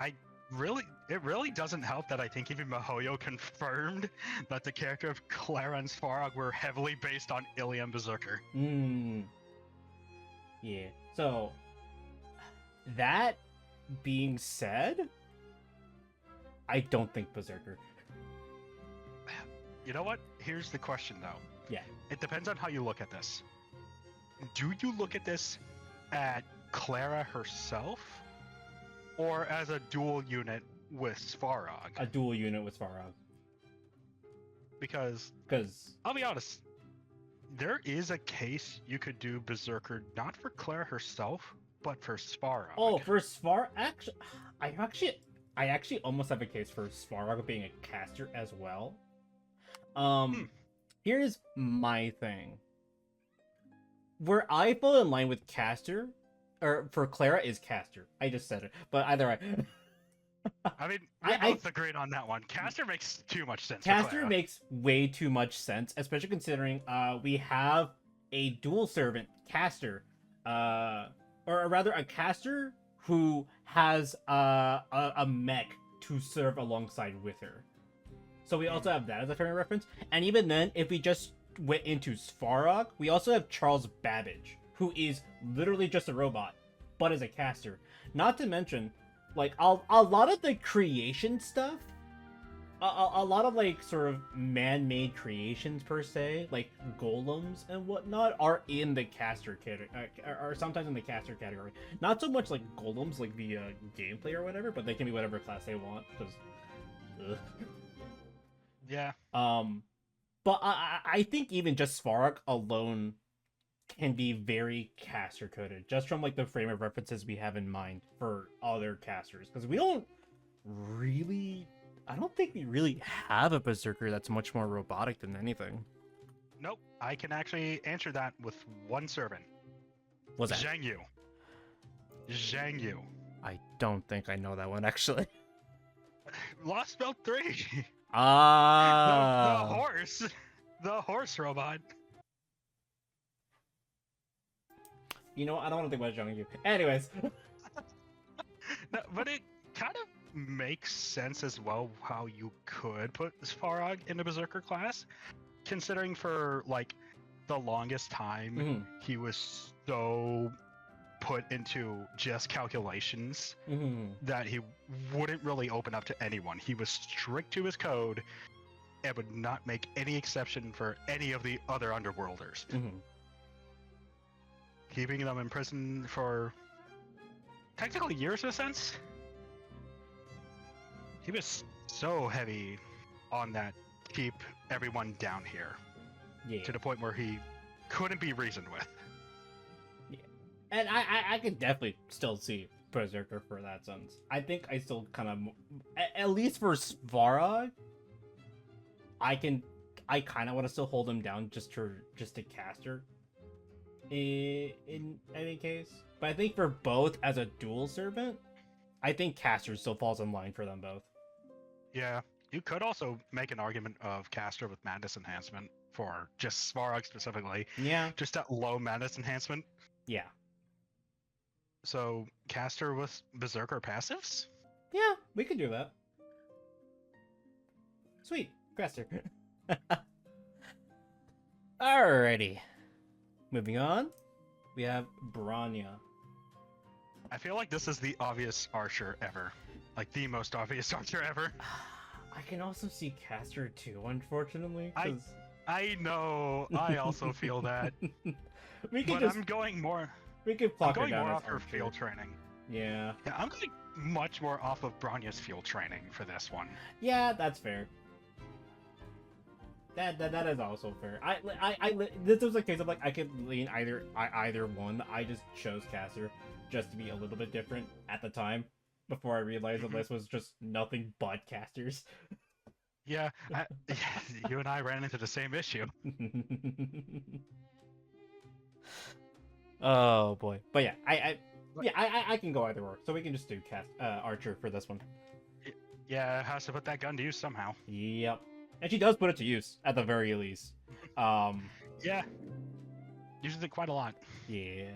It really doesn't help that I think even Mihoyo confirmed that the character of Clara and Svarog were heavily based on Ilya and Berserker. Yeah. So, that being said, I don't think Berserker. You know what? Here's the question, though. Yeah. It depends on how you look at this. Do you look at this at Clara herself, or as a dual unit with Svarog? A dual unit with Svarog. Because Because... I'll be honest, there is a case you could do Berserker not for Clara herself, but for Svarog. Oh, for Svarog? Actually, I actually almost have a case for Svarog being a caster as well. Here's my thing. Where I fall in line with caster, or for Clara, is caster. I just said it, but either way. I mean, we both agreed on that one. Caster makes too much sense. Caster makes way too much sense, especially considering we have a dual servant caster, or rather a caster who has a mech to serve alongside with her. So we also have that as a frame of reference. And even then, if we just went into Svarog, we also have Charles Babbage, who is literally just a robot, but is a caster. Not to mention, like, a lot of the creation stuff, a lot of, like, sort of man-made creations, per se, like golems and whatnot, are in the caster category, or sometimes in the caster category. Not so much, like, golems, like the gameplay or whatever, but they can be whatever class they want, because... Yeah. But I think even just Svarog alone can be very caster coded, just from like the frame of references we have in mind for other casters, because we don't really, I don't think we really have a berserker that's much more robotic than anything. Nope, I can actually answer that with one servant. What's that? Zhang Yu. I don't think I know that one actually. Lost Belt 3. Ah, the horse robot. You know what? I don't want to think about Jung Yu. Anyways. No, but it kind of makes sense as well how you could put Svarog in the Berserker class, considering for like the longest time he was so put into just calculations that he wouldn't really open up to anyone. He was strict to his code and would not make any exception for any of the other underworlders. Keeping them in prison for technically years in a sense. He was so heavy on that keep everyone down here. Yeah. To the point where he couldn't be reasoned with. And I could definitely still see Berserker for that sense. I think I still kind of, at least for Svarog, I kind of want to still hold him down just a caster. In any case, but I think for both as a dual servant, I think caster still falls in line for them both. Yeah, you could also make an argument of caster with madness enhancement for just Svarog specifically. Yeah, just that low madness enhancement. Yeah. So, caster with Berserker passives? Yeah, we could do that. Sweet, caster. Alrighty. Moving on, we have Bronya. I feel like this is the obvious archer ever. Like, the most obvious archer ever. I can also see caster too, unfortunately. I know, I also feel that. I'm going more... We could plot her down more as off her archer. field training. Yeah. Yeah, I'm going much more off of Bronya's field training for this one. Yeah, that's fair. That is also fair. This was a case of like I could lean either one. I just chose caster just to be a little bit different at the time before I realized the list was just nothing but casters. Yeah, you and I ran into the same issue. Oh boy, but yeah, I can go either or, so we can just do archer for this one. Yeah, has to put that gun to use somehow. Yep, and she does put it to use at the very least. Yeah, uses it quite a lot. Yeah.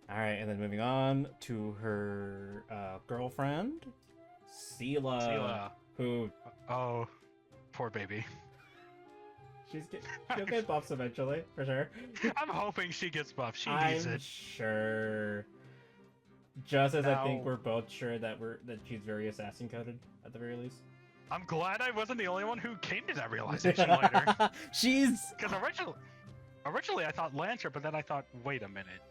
All right, and then moving on to her girlfriend, Seele. Who? Oh, poor baby. She'll get buffs eventually, for sure. I'm hoping she gets buffed. She needs it. Sure. Just as I think we're both sure that she's very assassin coded at the very least. I'm glad I wasn't the only one who came to that realization later. Because originally I thought Lancer, but then I thought, wait a minute.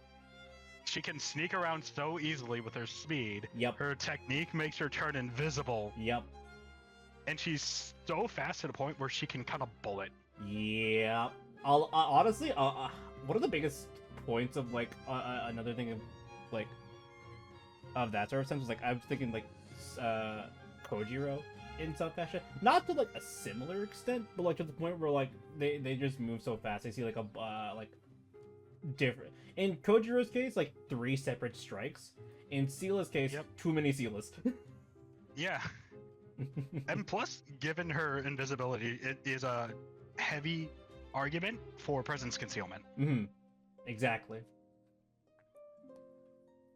She can sneak around so easily with her speed. Yep. Her technique makes her turn invisible. Yep. And she's so fast to the point where she can kind of bullet. Yeah. Honestly, one of the biggest points of like another thing of like of that sort of sense was like I was thinking like Kojiro in South Asia. Not to like a similar extent, but like to the point where like they just move so fast. They see like a like different. In Kojiro's case, like 3 separate strikes. In Seele's case, too many Seeles. Yeah. And plus, given her invisibility, it is a heavy argument for presence concealment. Mm-hmm. Exactly.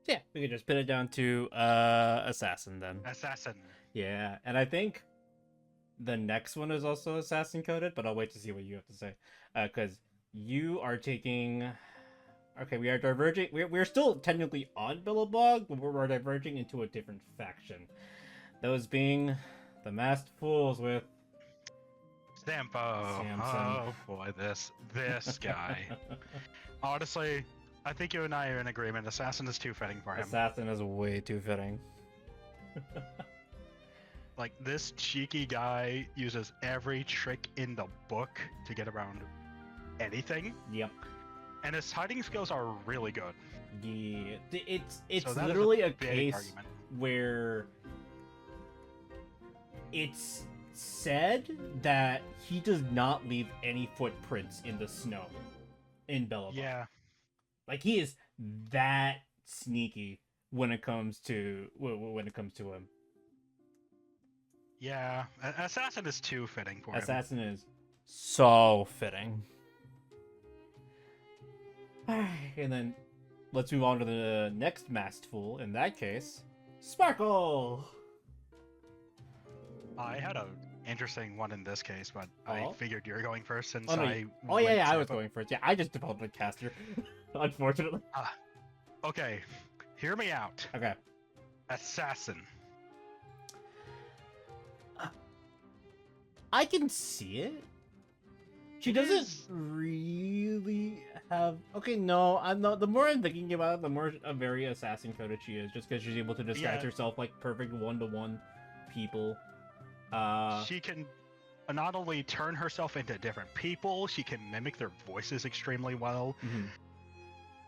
Yeah, we could just pin it down to assassin then. Assassin. Yeah, and I think the next one is also assassin coded, but I'll wait to see what you have to say, because you are taking. Okay, we are diverging. We're still technically on Billabong, but we're diverging into a different faction. Those being the masked fools with Sampo. Oh boy, this guy. Honestly, I think you and I are in agreement. Assassin is too fitting for him. Assassin is way too fitting. Like, this cheeky guy uses every trick in the book to get around anything. Yep. And his hiding skills are really good. Yeah, it's So literally a big case argument. where it's said that he does not leave any footprints in the snow in Billabong. Yeah. Like, he is that sneaky when it comes to him. Yeah. Assassin is too fitting for him. Assassin is so fitting. And then let's move on to the next masked fool. In that case, Sparkle. I had an interesting one in this case, but I figured you were going first since I was going first. Yeah, I just developed a caster, unfortunately. Okay, hear me out. Okay. Assassin. I can see it. She doesn't really have. Okay, no, I'm not. The more I'm thinking about it, the more a very assassin coded she is, just because she's able to disguise herself like perfect 1-to-1 people. She can not only turn herself into different people, she can mimic their voices extremely well. Mm-hmm.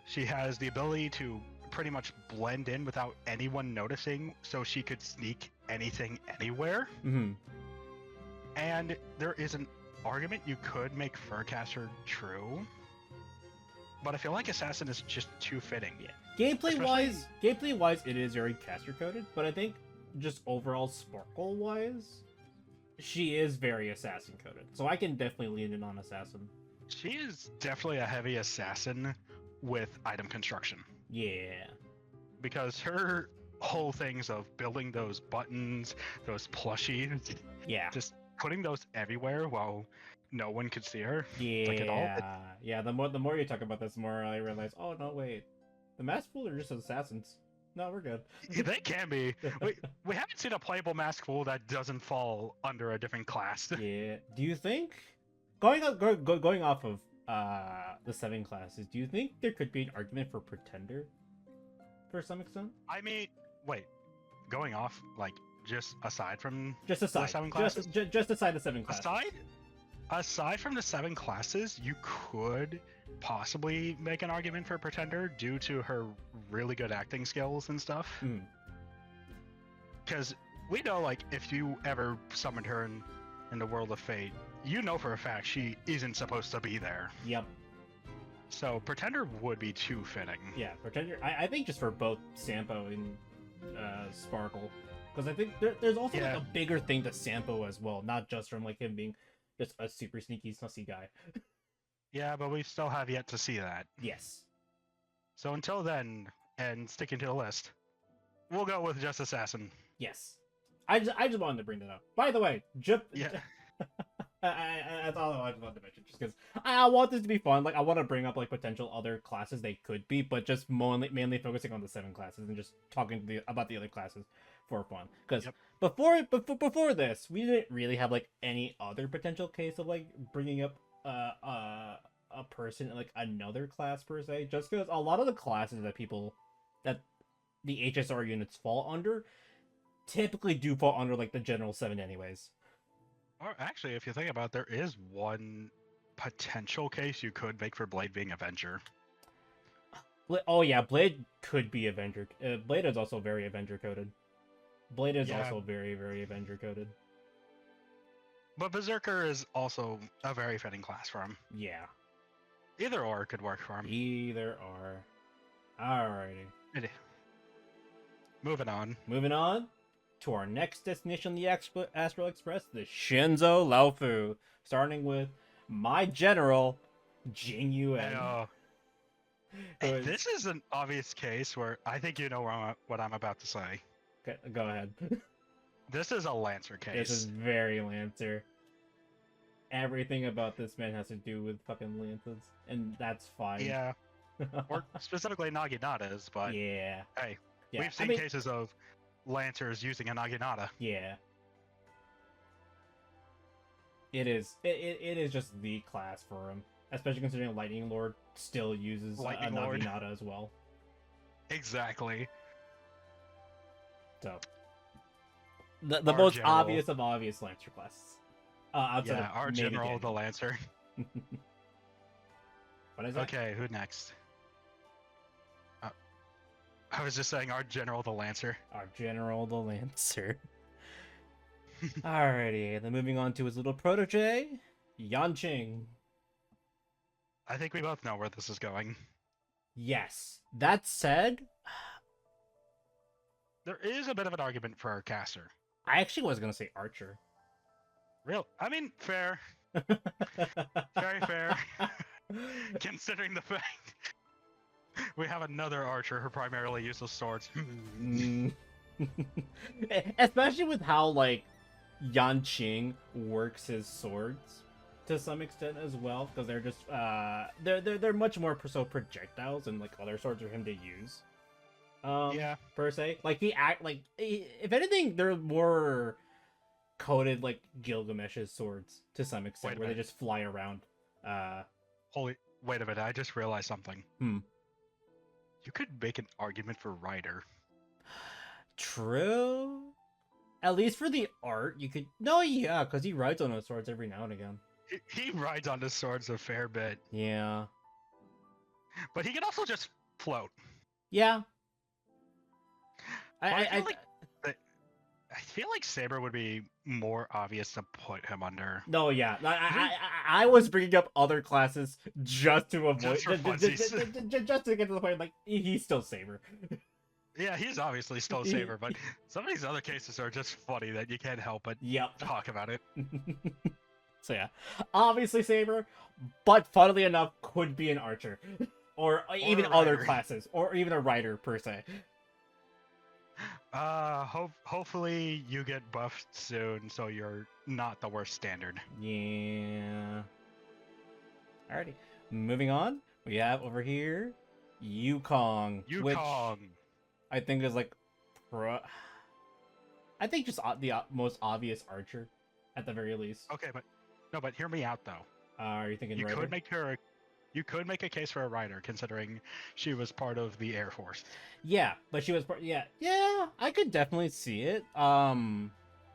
She has the ability to pretty much blend in without anyone noticing, so she could sneak anything anywhere. Mm-hmm. And there is an argument you could make Furcaster true, but I feel like Assassin is just too fitting. Yeah. Gameplay wise, it is very caster coded, but I think just overall Sparkle wise, she is very assassin coded. So I can definitely lean in on Assassin. She is definitely a heavy assassin with item construction. Yeah. Because her whole things of building those buttons, those plushies, just putting those everywhere while no one could see her. Yeah. Like at all. Yeah, the more you talk about this, the more I realize, oh no, wait. The masked fool are just assassins. No, we're good. They can be. We haven't seen a playable mask fool that doesn't fall under a different class. Yeah. Do you think going off of the 7 classes, do you think there could be an argument for Pretender for some extent? I mean, wait. Going off, like, just aside from the 7 classes? Just aside the 7 classes. Aside from the 7 classes, you could possibly make an argument for Pretender due to her really good acting skills and stuff. Because we know, like, if you ever summoned her in the World of Fate, you know for a fact she isn't supposed to be there. Yep. So Pretender would be too fitting. Yeah, Pretender. I think just for both Sampo and Sparkle, because I think there's also like a bigger thing to Sampo as well, not just from like him being just a super sneaky, sussy guy. Yeah, but we still have yet to see that. Yes. So until then, and sticking to the list, we'll go with just Assassin. Yes. I just wanted to bring that up. By the way, that's all I wanted to mention, just because I want this to be fun. Like, I want to bring up like potential other classes they could be, but just mainly focusing on the 7 classes and just talking about the other classes for fun. Because before this, we didn't really have like any other potential case of like bringing up a person in like another class per se. Just because a lot of the classes that the HSR units fall under typically do fall under like the general 7 anyways. Or actually, if you think about it, there is one potential case you could make for Blade being Avenger. Oh yeah, Blade could be Avenger. Blade is also very Avenger coded. Blade is Yeah. also very, very Avenger coded. But Berserker is also a very fitting class for him. Yeah. Either or could work for him. Either or. Alrighty. Moving on. Moving on to our next destination on the Astral Express, the Shinzo Laofu. Starting with my general, Jing Yuan. Hey, this is an obvious case where I think you know what I'm about to say. Okay, go ahead. This is a Lancer case. This is very Lancer. Everything about this man has to do with fucking Lancers, and that's fine. Yeah. Or specifically Naginatas, but yeah. hey, Yeah. we've seen cases of Lancers using a Naginata. Yeah. It is just the class for him, especially considering Lightning Lord still uses a Naginata as well. Exactly. So the most general. obvious of obvious Lancer classes. Outside of our maybe general, Daniel. the Lancer. What is that? Okay, who next? I was just saying our general, the Lancer. Our general, the Lancer. Alrighty, then moving on to his little protege, Yanqing. I think we both know where this is going. Yes. That said, There is a bit of an argument for our caster. I actually was gonna say Archer. Real? I mean, fair. Very fair. Considering the fact we have another archer who primarily uses swords. Especially with how, like, Yanqing works his swords to some extent as well, because they're just they're much more so projectiles and like other swords for him to use. Yeah. Per se, like if anything, they're more coated like Gilgamesh's swords to some extent, where they just fly around. Wait a minute! I just realized something. You could make an argument for Ryder. True. At least for the art, you could. No, yeah, because he rides on those swords every now and again. He rides on his swords a fair bit. Yeah. But he can also just float. Yeah. I feel like Saber would be more obvious to put him under. No, yeah. I was bringing up other classes just to avoid, just to get to the point. Like he's still Saber. Yeah, he's obviously still Saber, but some of these other cases are just funny that you can't help but talk about it. So yeah, obviously Saber, but funnily enough, could be an archer, or even other classes, or even a rider per se. Hopefully you get buffed soon, so you're not the worst standard. Yeah. Alrighty, moving on. We have over here Yukong. Which I think is like, I think just the most obvious archer, at the very least. Okay, but hear me out though. Are you thinking you could make her? You could make a case for a rider, considering she was part of the Air Force. Yeah, but she was part. Yeah, I could definitely see it.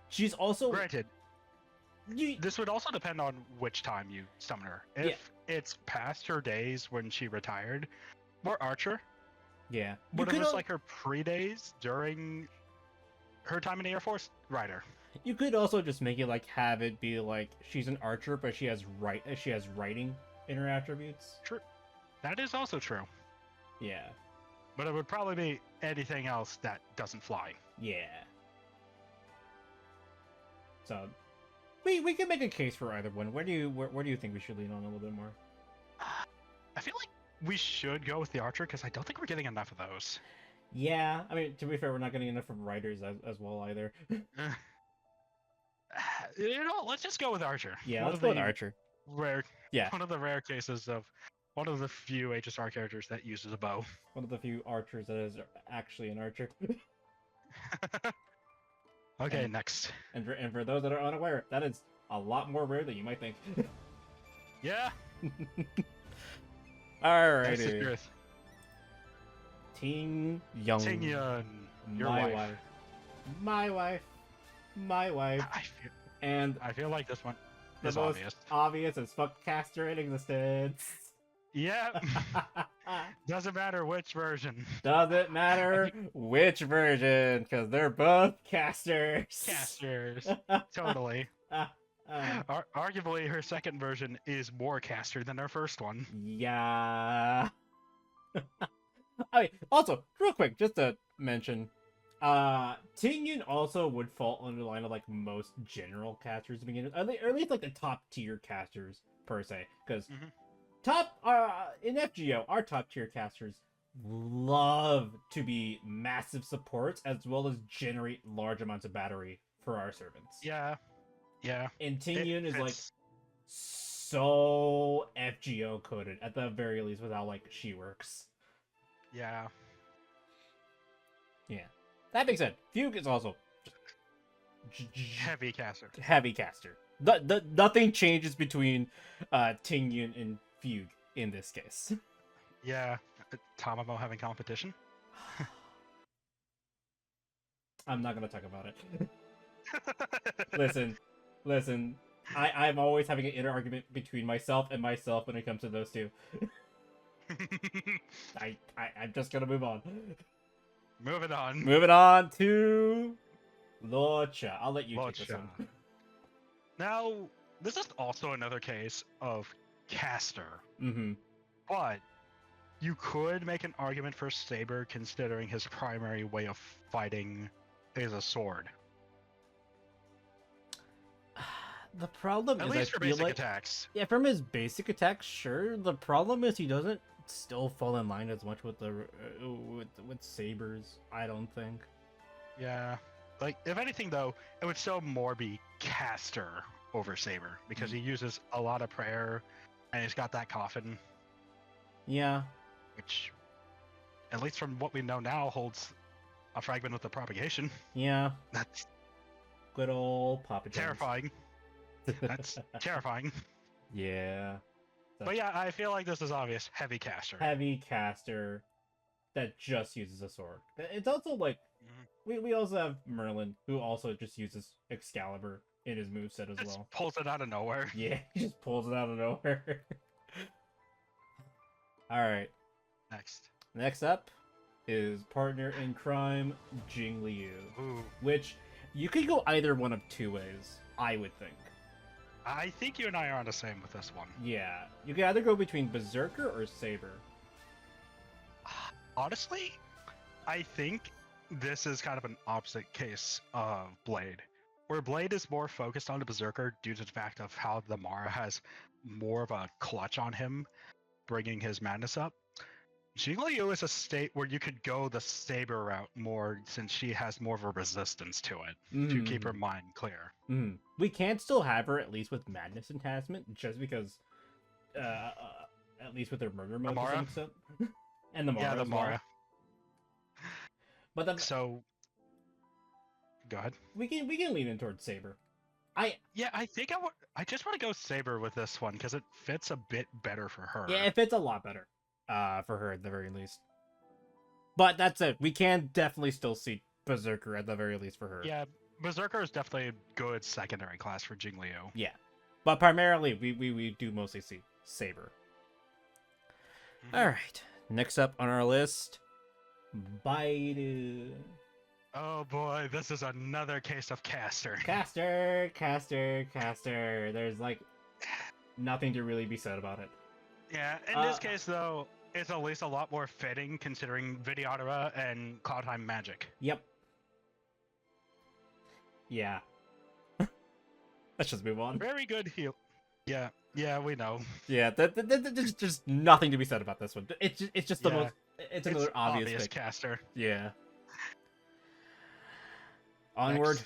She's also granted. This would also depend on which time you summon her. If it's past her days when she retired, more archer. Yeah. But if it's like her pre-days during her time in the Air Force, rider. You could also just make it like have it be like she's an archer, but she has writing in her attributes. True. That is also true. Yeah. But it would probably be anything else that doesn't fly. Yeah. So we can make a case for either one. Where do you think we should lean on a little bit more? I feel like we should go with the archer because I don't think we're getting enough of those. Yeah, I mean, to be fair, we're not getting enough from riders as well either. Let's just go with archer. Yeah, let's go with archer. One of the rare cases of one of the few HSR characters that uses a bow. One of the few archers that is actually an archer. Okay, next. And for those that are unaware, that is a lot more rare than you might think. Yeah. Alrighty. Tingyun. Your wife. My wife. I feel like this one is obvious as fuck caster in existence. Yep. Doesn't matter which version. Doesn't matter which version, because they're both casters. Casters. Totally. Arguably, her second version is more caster than her first one. Yeah. Also, real quick, just to mention, Tingyun also would fall under the line of like most general casters to begin with, or at least like the top tier casters per se, because in FGO, our top tier casters love to be massive supports as well as generate large amounts of battery for our servants. Yeah. And Tingyun is like so FGO coded at the very least with how like she works. Yeah. That being said, Fugue is also Heavy caster. Heavy caster. Nothing changes between Tingyun and Fugue in this case. Yeah. Tamamo having competition. I'm not gonna talk about it. Listen. I'm always having an inner argument between myself and myself when it comes to those two. I'm just gonna move on. Moving on to Luocha. I'll let you take this one. Now, this is also another case of caster. Mm-hmm. But you could make an argument for Saber considering his primary way of fighting is a sword. The problem At is, least for I feel basic like, attacks. yeah, from his basic attacks, sure. The problem is he doesn't still fall in line as much with the with Sabers. I don't think. Yeah, like if anything though, it would still more be caster over Saber because he uses a lot of prayer, and he's got that coffin. Yeah. Which, at least from what we know now, holds a fragment with the propagation. Yeah. That's good old Papa John's. Terrifying. That's terrifying. Yeah. So, but yeah, I feel like this is obvious. Heavy caster. Heavy caster that just uses a sword. It's also like we also have Merlin who also just uses Excalibur in his moveset as well. Pulls it out of nowhere. Yeah, he just pulls it out of nowhere. Alright. Next up is partner in crime, Jing Liu. Ooh. Which you could go either one of two ways, I would think. I think you and I are on the same with this one. Yeah. You could either go between Berserker or Saber. Honestly, I think this is kind of an opposite case of Blade. Where Blade is more focused on the Berserker due to the fact of how the Mara has more of a clutch on him, bringing his madness up. Jing Liu is a state where you could go the Saber route more since she has more of a resistance to it, to keep her mind clear. We can still have her at least with Madness Enhancement, just because, at least with her murder mode to some extent. And the Mara. Yeah, the Mara. But then, so, go ahead. We can lean in towards Saber. I think I just want to go Saber with this one because it fits a bit better for her. Yeah, it fits a lot better. For her at the very least. But that's it. We can definitely still see Berserker at the very least for her. Yeah, Berserker is definitely a good secondary class for Jing Liu. Yeah. But primarily, we do mostly see Saber. Alright. Next up on our list, Baidu. Oh boy, this is another case of caster. Caster. There's like nothing to really be said about it. Yeah, in this case though, it's at least a lot more fitting considering Vidyadhara and Cloudheim magic. Yep. Yeah. Let's just move on. Very good heal. Yeah, we know. Yeah, there's just nothing to be said about this one. It's just the most. It's another obvious pick. Caster. Yeah. Onward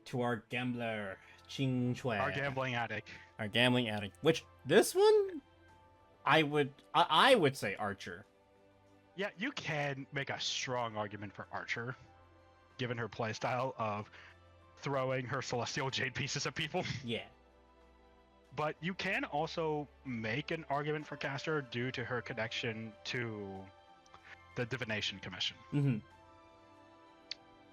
to our gambler, Qing Shui. Our gambling addict. Which this one, I would say Archer. Yeah, you can make a strong argument for Archer, given her playstyle of throwing her celestial jade pieces at people. Yeah. But you can also make an argument for Caster due to her connection to the Divination Commission.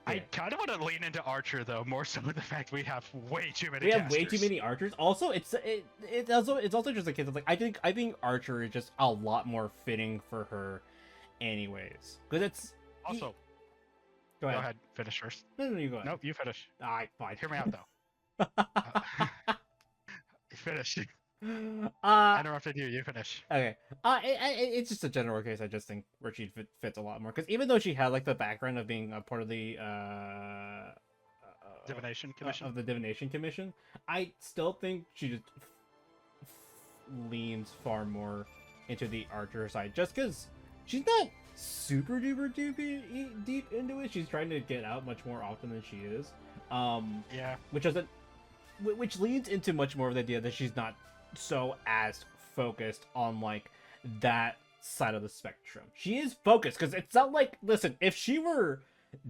I kind of want to lean into Archer though, more so with the fact we have way too many. We have way too many archers. Also, it's also just a case of like I think Archer is just a lot more fitting for her, anyways. Because it's also. Go ahead. Finish first. No, you go ahead. Nope, you finish. Alright, fine. Hear me out though. Finish. I interrupted you. You finish. Okay. It's just a general case. I just think where she fits a lot more because even though she had like the background of being a part of the Divination Commission. Of the Divination Commission, I still think she just leans far more into the Archer side, just because she's not super duper deep into it. She's trying to get out much more often than she is. Yeah. Which leads into much more of the idea that she's not so as focused on like that side of the spectrum. She is focused because it's not like, listen, if she were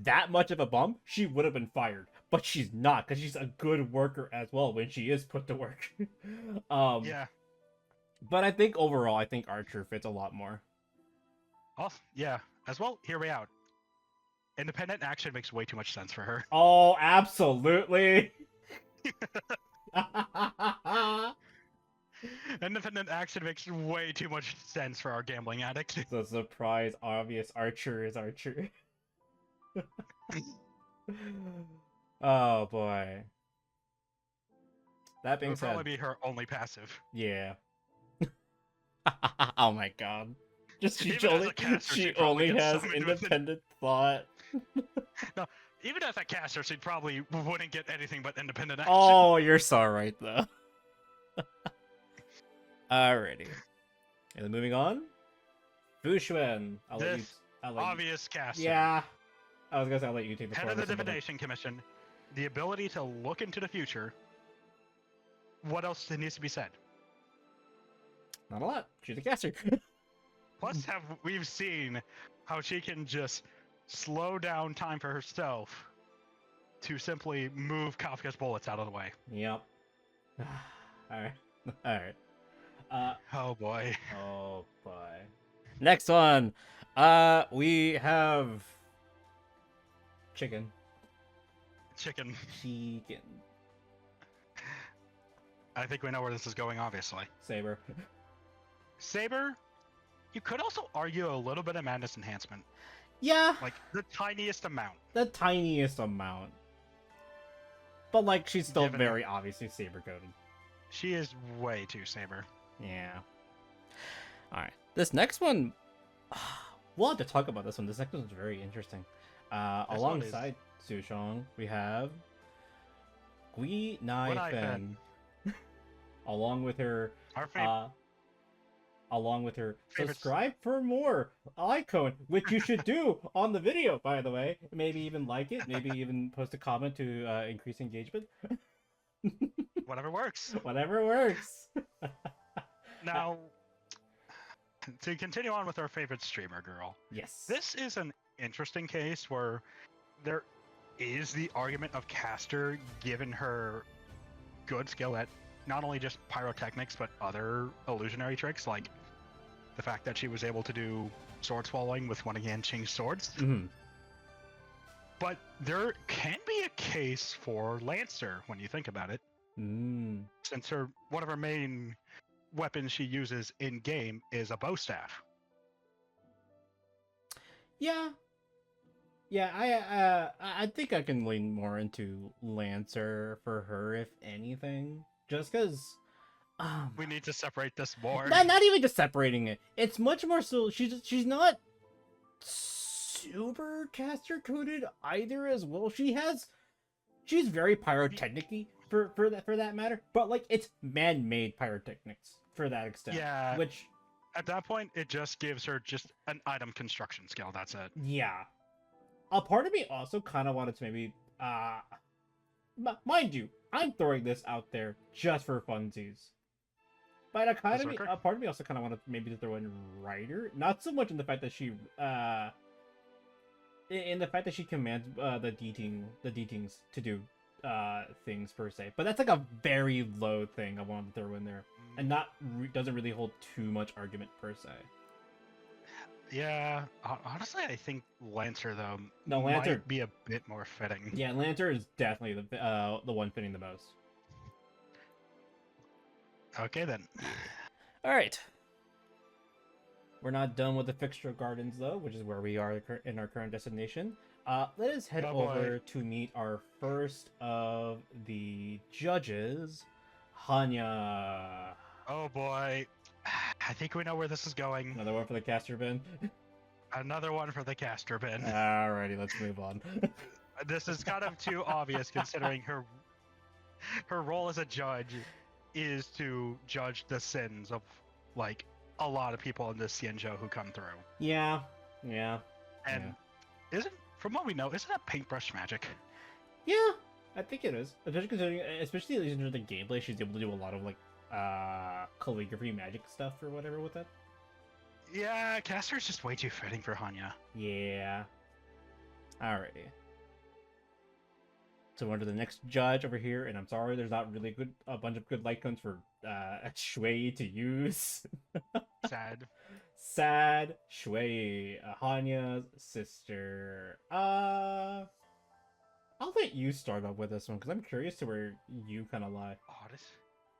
that much of a bum, she would have been fired, but she's not because she's a good worker as well when she is put to work. Yeah. But I think overall, I think Archer fits a lot more. Oh, yeah. As well, hear me out. Independent action makes way too much sense for her. Oh, absolutely. Independent action makes way too much sense for our gambling addict. The surprise, obvious Archer is Archer. Oh boy. That being It'll said, probably be her only passive. yeah. Oh my god. Just she Even as only a caster, she she'd probably only get has summoned with it. independent thought. No, even as a caster, she probably wouldn't get anything but independent action. Oh, you're so right though. Alrighty. And then moving on. Fuxuan. I'll let you. Obvious caster. Yeah. I was gonna say I'll let you take the Head floor of the on this one, but Divination Commission. The ability to look into the future. What else needs to be said? not a lot. She's a caster. Plus, we've seen how she can just slow down time for herself to simply move Kafka's bullets out of the way. Yep. Alright. Alright. Oh boy. Oh boy. Next one. We have chicken. Chicken. Chicken. I think we know where this is going, obviously. Saber. Saber, you could also argue a little bit of madness enhancement. Yeah. Like, the tiniest amount. The tiniest amount. But like she's still Given very obviously saber coded. She is way too Saber. Yeah. Alright. This next one, we'll have to talk about this one. This next one's very interesting. Alongside Sushong, we have Gui Nai Nai Fen. Along with her Our favorite subscribe for more icon, which you should do on the video, by the way. Maybe even like it, maybe even post a comment to increase engagement. Whatever works. Whatever works. Now, to continue on with our favorite streamer girl. Yes. This is an interesting case where there is the argument of caster given her good skill at not only just pyrotechnics but other illusionary tricks, like the fact that she was able to do sword swallowing with one of Yanqing's swords. Mm-hmm. But there can be a case for Lancer when you think about it, since one of her main weapons she uses in game is a bow staff. Yeah, I think I can lean more into Lancer for her, if anything, just because. We need to separate this more. Not even just separating it. It's much more so. She's not super caster coded either as well. She's very pyrotechnic-y for that matter, but like it's man-made pyrotechnics for that extent. Yeah. Which at that point it just gives her just an item construction skill. That's it. Yeah. A part of me also kind of wanted to maybe mind you, I'm throwing this out there just for funsies. But a part of me also kind of wanted maybe to throw in Ryder, not so much in the fact that she commands the D-Tings to do things per se, but that's like a very low thing I wanted to throw in there, and doesn't really hold too much argument per se. Yeah, honestly, I think Lancer though No, Lancer. might be a bit more fitting. Yeah, Lancer is definitely the one fitting the most. Okay then. All right. We're not done with the fixture gardens though, which is where we are in our current destination. Let us head Oh, boy. over to meet our first of the judges, Hanya. Oh boy, I think we know where this is going. Another one for the caster bin. Another one for the caster bin. Alrighty, let's move on. This is kind of too obvious considering her role as a judge is to judge the sins of like a lot of people in this Xianzhou who come through. Yeah. And isn't, from what we know, isn't that paintbrush magic? Yeah, I think it is. Especially considering, especially in the gameplay, she's able to do a lot of like calligraphy magic stuff or whatever with it. Yeah, caster is just way too fitting for Hanya. Yeah. Alrighty. So we're on to the next judge over here, and I'm sorry, there's not really a bunch of good light cones for Shui to use. Sad. Sad Shui, Hanya's sister. I'll let you start up with this one because I'm curious to where you kind of lie.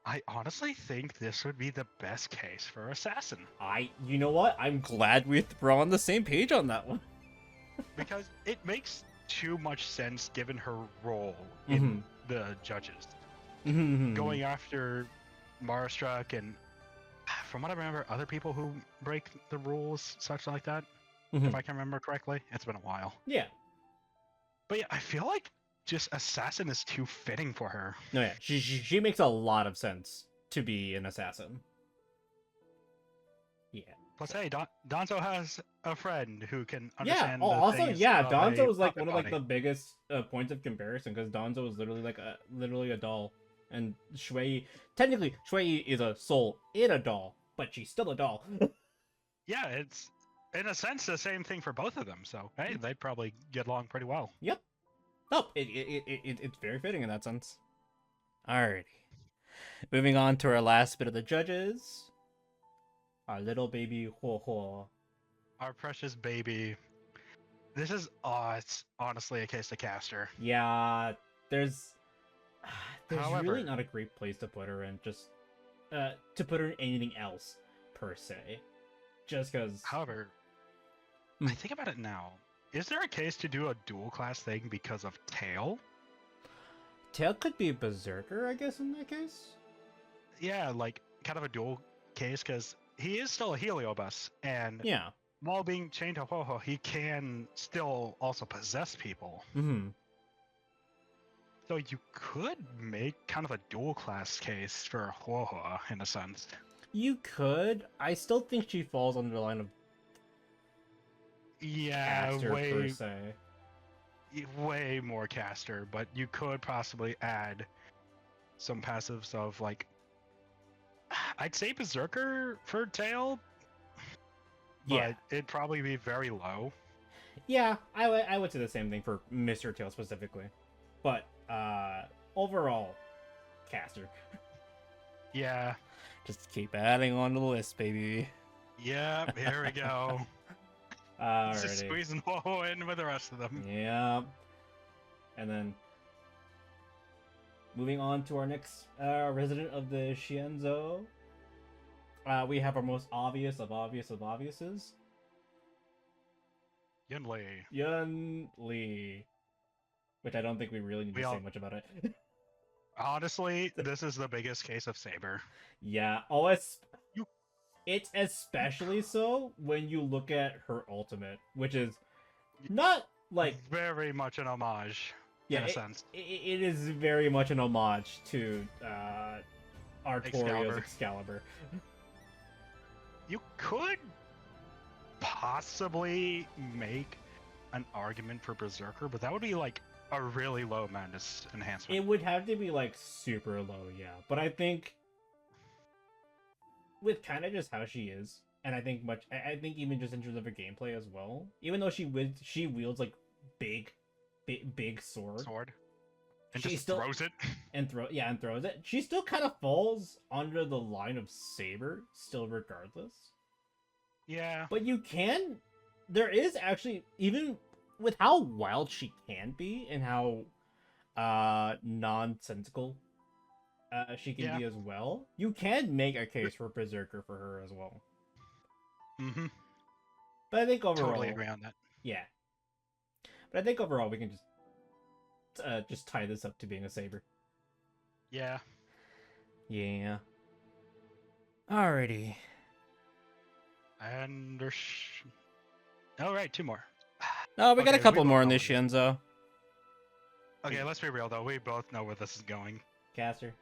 I honestly think this would be the best case for assassin. You know what? I'm glad we're on the same page on that one. Because it makes too much sense given her role in the judges. Going after Marstruck and, from what I remember, other people who break the rules, such like that. If I can remember correctly. It's been a while. Yeah. But yeah, I feel like just assassin is too fitting for her. No, yeah. She makes a lot of sense to be an assassin. Yeah. Plus, hey, Danzo has a friend who can understand. Yeah. Also, yeah, Danzo is like one of like body. the biggest points of comparison because Danzo is literally like literally a doll, and Shui is a soul in a doll, but she's still a doll. Yeah, it's in a sense the same thing for both of them. So hey, they'd probably get along pretty well. Yep. Nope. It's very fitting in that sense. Alrighty. Moving on to our last bit of the judges. Our little baby Huo Huo. Our precious baby. This is it's honestly a case of caster. Yeah, there's However, really not a great place to put her in. Just to put her in anything else per se. Just because. However, I think about it now. Is there a case to do a dual class thing because of Tail? Tail could be a berserker, I guess, in that case. Yeah, like kind of a dual case because he is still a Heliobus, and yeah, while being chained to Ho-Ho, he can still also possess people. So you could make kind of a dual class case for Ho-Ho in a sense. You could. I still think she falls under the line of caster per se. Way more caster, but you could possibly add some passives of like, I'd say Berserker for Tail, but it'd probably be very low. Yeah, I would say the same thing for Mr. Tail specifically, but overall, caster. Yeah. Just keep adding on to the list, baby. Yep, here we go. Just squeezing Ho in with the rest of them. Yeah. And then moving on to our next resident of the Xianzhou. We have our most obvious of obviouses. Yun Li. Which I don't think we really need to say much about it. Honestly, this is the biggest case of Saber. Yeah. It's especially so when you look at her ultimate, which is not like very much an homage. In a sense, it is very much an homage to Artorio's Excalibur. You could possibly make an argument for Berserker, but that would be like a really low Madness enhancement. It would have to be like super low, yeah. But I think with kind of just how she is, and I think even just in terms of her gameplay as well, even though she wields like big sword, and she just throws it and throws it. She still kind of falls under the line of Saber, still regardless. Yeah. But you can. There is actually, even with how wild she can be and how nonsensical she can Yeah. be as well, you can make a case for Berserker for her as well. Mm-hmm. But I think overall, Totally agree on that. yeah. But I think overall we can just tie this up to being a saber. Yeah. Yeah. Alrighty. And there's... Oh, right, 2 more. Oh, we got a Okay, couple we more both in know this where Shinzo. Okay, let's be real though. We both know where this is going. Caster.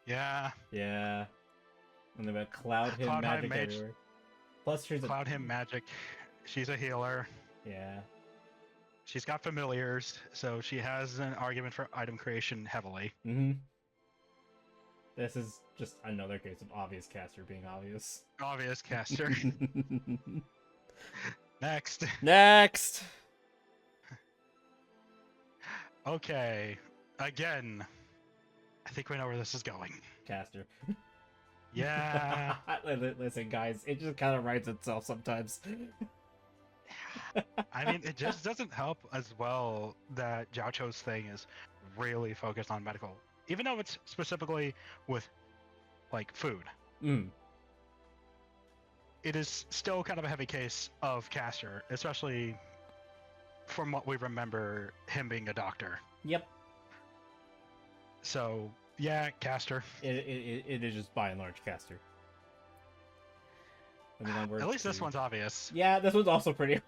Yeah. Yeah. And they're about Cloud Him Cloud High magic Mage. everywhere. Plus, she's Cloud Him magic. She's a healer. Yeah. She's got familiars, so she has an argument for item creation heavily. Mm-hmm. This is just another case of obvious caster being obvious. Obvious caster. Next. Next! Okay. Again. I think we know where this is going. Caster. Yeah. Listen, guys, it just kind of writes itself sometimes. I mean, it just doesn't help as well that Zhao Cho's thing is really focused on medical. Even though it's specifically with, like, food. Mm. It is still kind of a heavy case of caster, especially from what we remember him being a doctor. Yep. So, yeah, caster. It is just by and large caster. At least this one's obvious. Yeah, this one's also pretty.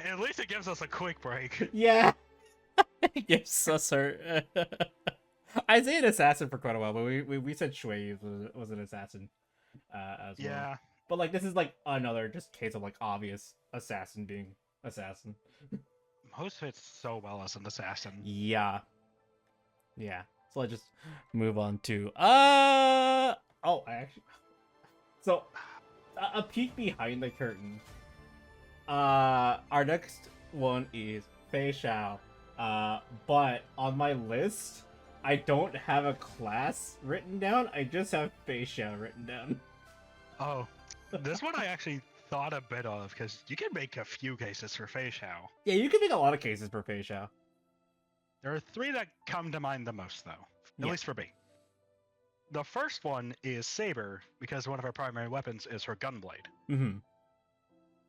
At least it gives us a quick break. Yeah. It gives us her. I say an assassin for quite a while, but we said Shui was an assassin as well. Yeah. But like this is like another just case of like obvious assassin being assassin. Most fits so well as an assassin. Yeah. Yeah. So let's just move on to oh, I actually so a peek behind the curtain. Our next one is Fei Xiao. But on my list, I don't have a class written down. I just have Fei Xiao written down. Oh, this one I actually thought a bit of, because you can make a few cases for Fei Xiao. Yeah, you can make a lot of cases for Fei Xiao. There are 3 that come to mind the most, though. At Yeah. least for me. The first one is Saber, because one of her primary weapons is her gunblade. Mm-hmm.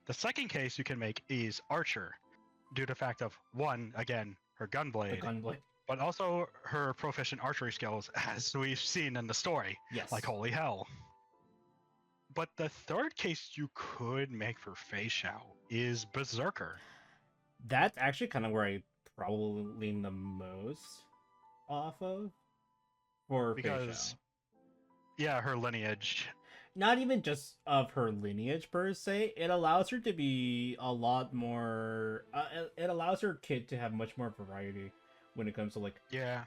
The second case you can make is Archer, due to the fact of, 1, again, her The gunblade, gunblade. but also her proficient archery skills, as we've seen in the story. Yes. Like holy hell. But the third case you could make for Fei Xiao is Berserker. That's actually kind of where I probably lean the most off of for Fei Because, Xiao. yeah, her lineage. Not even just of her lineage per se. It allows her to be a lot more. It allows her kid to have much more variety when it comes to like Yeah.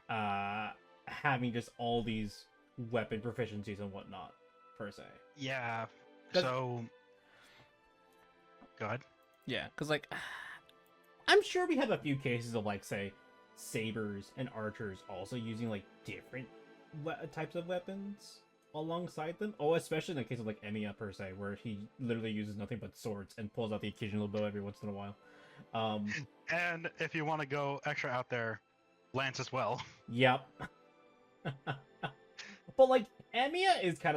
having just all these weapon proficiencies and whatnot per se. Yeah. 'Cause- So, go ahead. Yeah, because like I'm sure we have a few cases of like say sabers and archers also using like different types of weapons alongside them. Oh, especially in the case of like Emiya per se, where he literally uses nothing but swords and pulls out the occasional bow every once in a while. And if you want to go extra out there, Lance as well. Yep. But like Emiya is kind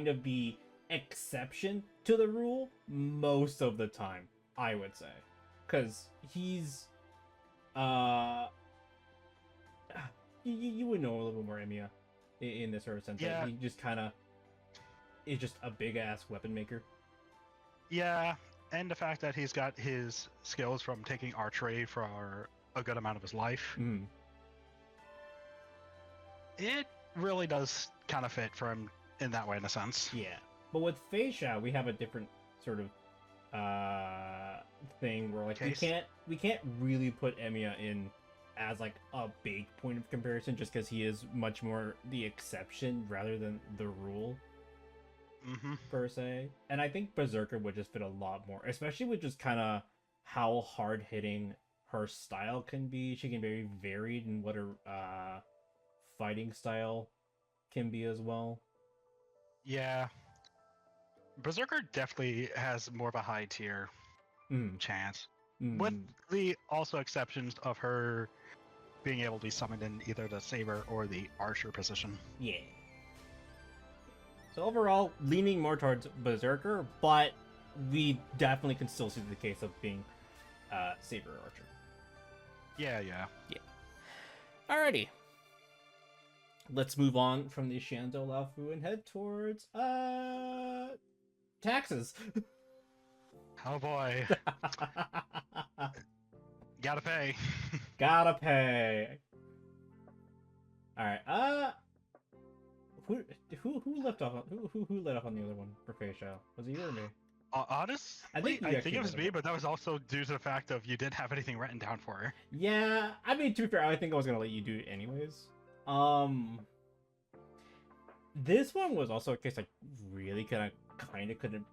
of the exception to the rule most of the time, I would say, because he's you would know a little more Emiya in this sort of sense. Yeah. He just kind of is just a big ass weapon maker. Yeah, and the fact that he's got his skills from taking archery for a good amount of his life. Mm. It really does kind of fit for him in that way, in a sense. Yeah, but with Fei Xiao, we have a different sort of thing where like Case. we can't really put Emiya in as like a big point of comparison just because he is much more the exception rather than the rule Mm-hmm. per se. And I think Berserker would just fit a lot more, especially with just kind of how hard hitting her style can be. She can be very varied in what her fighting style can be as well. Yeah. Berserker definitely has more of a high tier Mm. chance. Mm. With the also exceptions of her being able to be summoned in either the saber or the archer position. Yeah. So overall, leaning more towards Berserker, but we definitely can still see the case of being Saber or Archer. Yeah, yeah. Alrighty. Let's move on from the Shando Laofu and head towards taxes. Oh boy. Gotta pay. Gotta pay. Alright, who left off on who let off on the other one for Facial? Was it you or me? Honestly, I think you I think actually it was let me, off. but that was also due to the fact of you didn't have anything written down for her. Yeah, I mean, to be fair, I think I was gonna let you do it anyways. This one was also a case I really kind of couldn't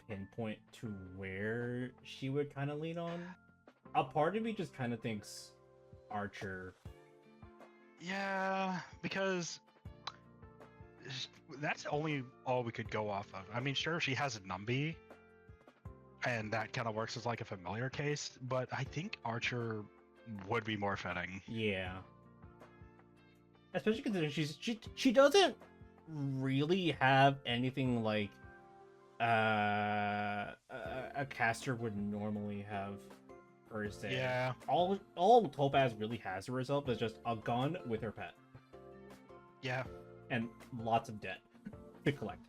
pinpoint to where she would kind of lean on. A part of me just kind of thinks Archer. Yeah, because that's only all we could go off of. I mean, sure, she has a Numby, and that kind of works as like a familiar case, but I think Archer would be more fitting. Yeah. Especially considering she doesn't really have anything like a caster would normally have per se. Yeah. All Topaz really has for herself is just a gun with her pet. Yeah. And lots of debt to collect.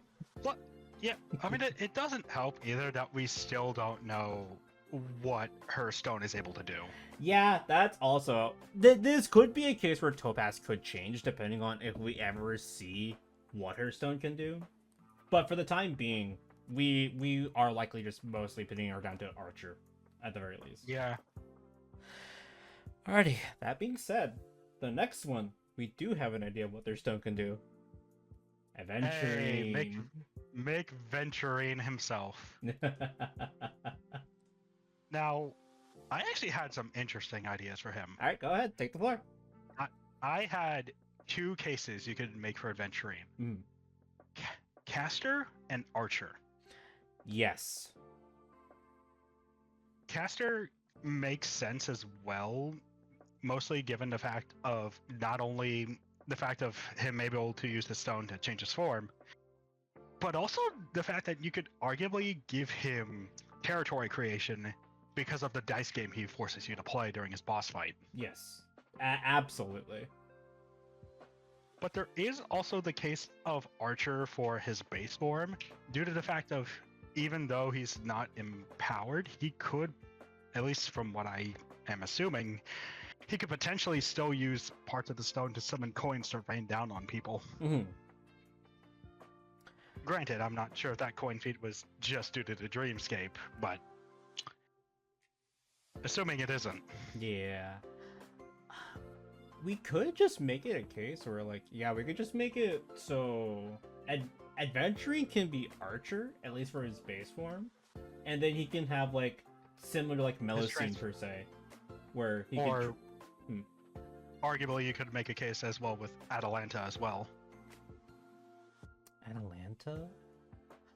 What? Yeah, I mean, it doesn't help either that we still don't know what her stone is able to do. Yeah, that's also... This could be a case where Topaz could change depending on if we ever see what her stone can do. But for the time being, we are likely just mostly pinning her down to Archer, at the very least. Yeah. Alrighty, that being said, the next one, we do have an idea of what their stone can do. Adventuring. Hey, make Venturine himself. Now, I actually had some interesting ideas for him. Alright, go ahead, take the floor. I had two cases you could make for Venturine. Mm. Caster and Archer. Yes. Caster makes sense as well, mostly given the fact of not only the fact of him able to use the stone to change his form, but also the fact that you could arguably give him territory creation because of the dice game he forces you to play during his boss fight. Yes. Absolutely. But there is also the case of Archer for his base form, due to the fact of even though he's not empowered, he could, at least from what I am assuming, he could potentially still use parts of the stone to summon coins to rain down on people. Mm-hmm. Granted, I'm not sure if that coin feat was just due to the dreamscape, but assuming it isn't. Yeah. We could just make it a case where, like, yeah, we could just make it so Adventuring can be Archer, at least for his base form, and then he can have, like, similar to, like, Melusine per se, where he or can... arguably you could make a case as well with Atalanta as well. Atalanta?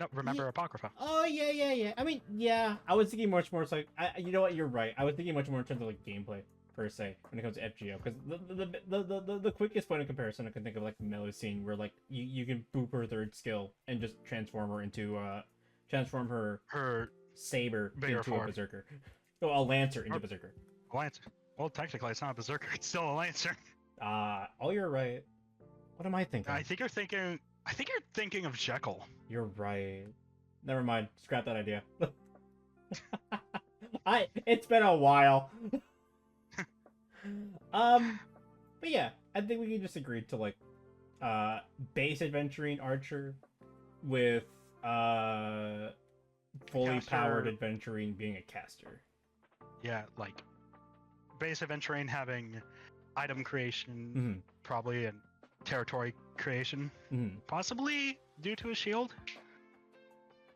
No, remember Apocrypha. Oh, yeah. I mean, yeah, I was thinking much more, like, you know what, you're right. I was thinking much more in terms of, like, gameplay, per se, when it comes to FGO, because the quickest point of comparison I can think of, like, Melusine, where, like, you can boop her third skill and just transform her into, transform her saber into form. a berserker. Oh, a lancer into berserker. Lancer. Well, technically, it's not a berserker. It's still a lancer. Oh, you're right. What am I thinking? I think you're thinking of Jekyll. You're right. Never mind. Scrap that idea. It's been a while. But yeah, I think we can just agree to, like, base adventuring Archer with fully powered adventuring being a caster. Yeah, like base adventuring having item creation, probably, and territory creation, possibly due to a shield.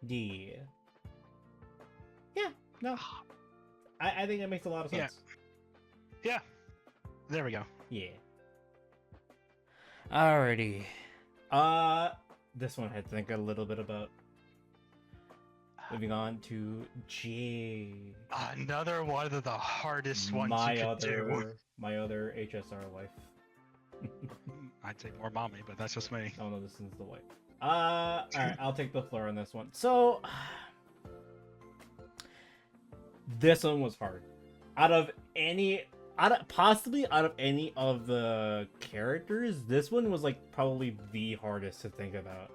Yeah. No. I think that makes a lot of sense. Yeah. There we go. Yeah. Alrighty. this one I had to think a little bit about. Moving on to J. Another one of the hardest ones you could do. My other HSR wife. I'd say more mommy, but that's just me. Oh no, this is the wife. Alright, I'll take the floor on this one. So, this one was hard. Possibly out of any of the characters, this one was like probably the hardest to think about.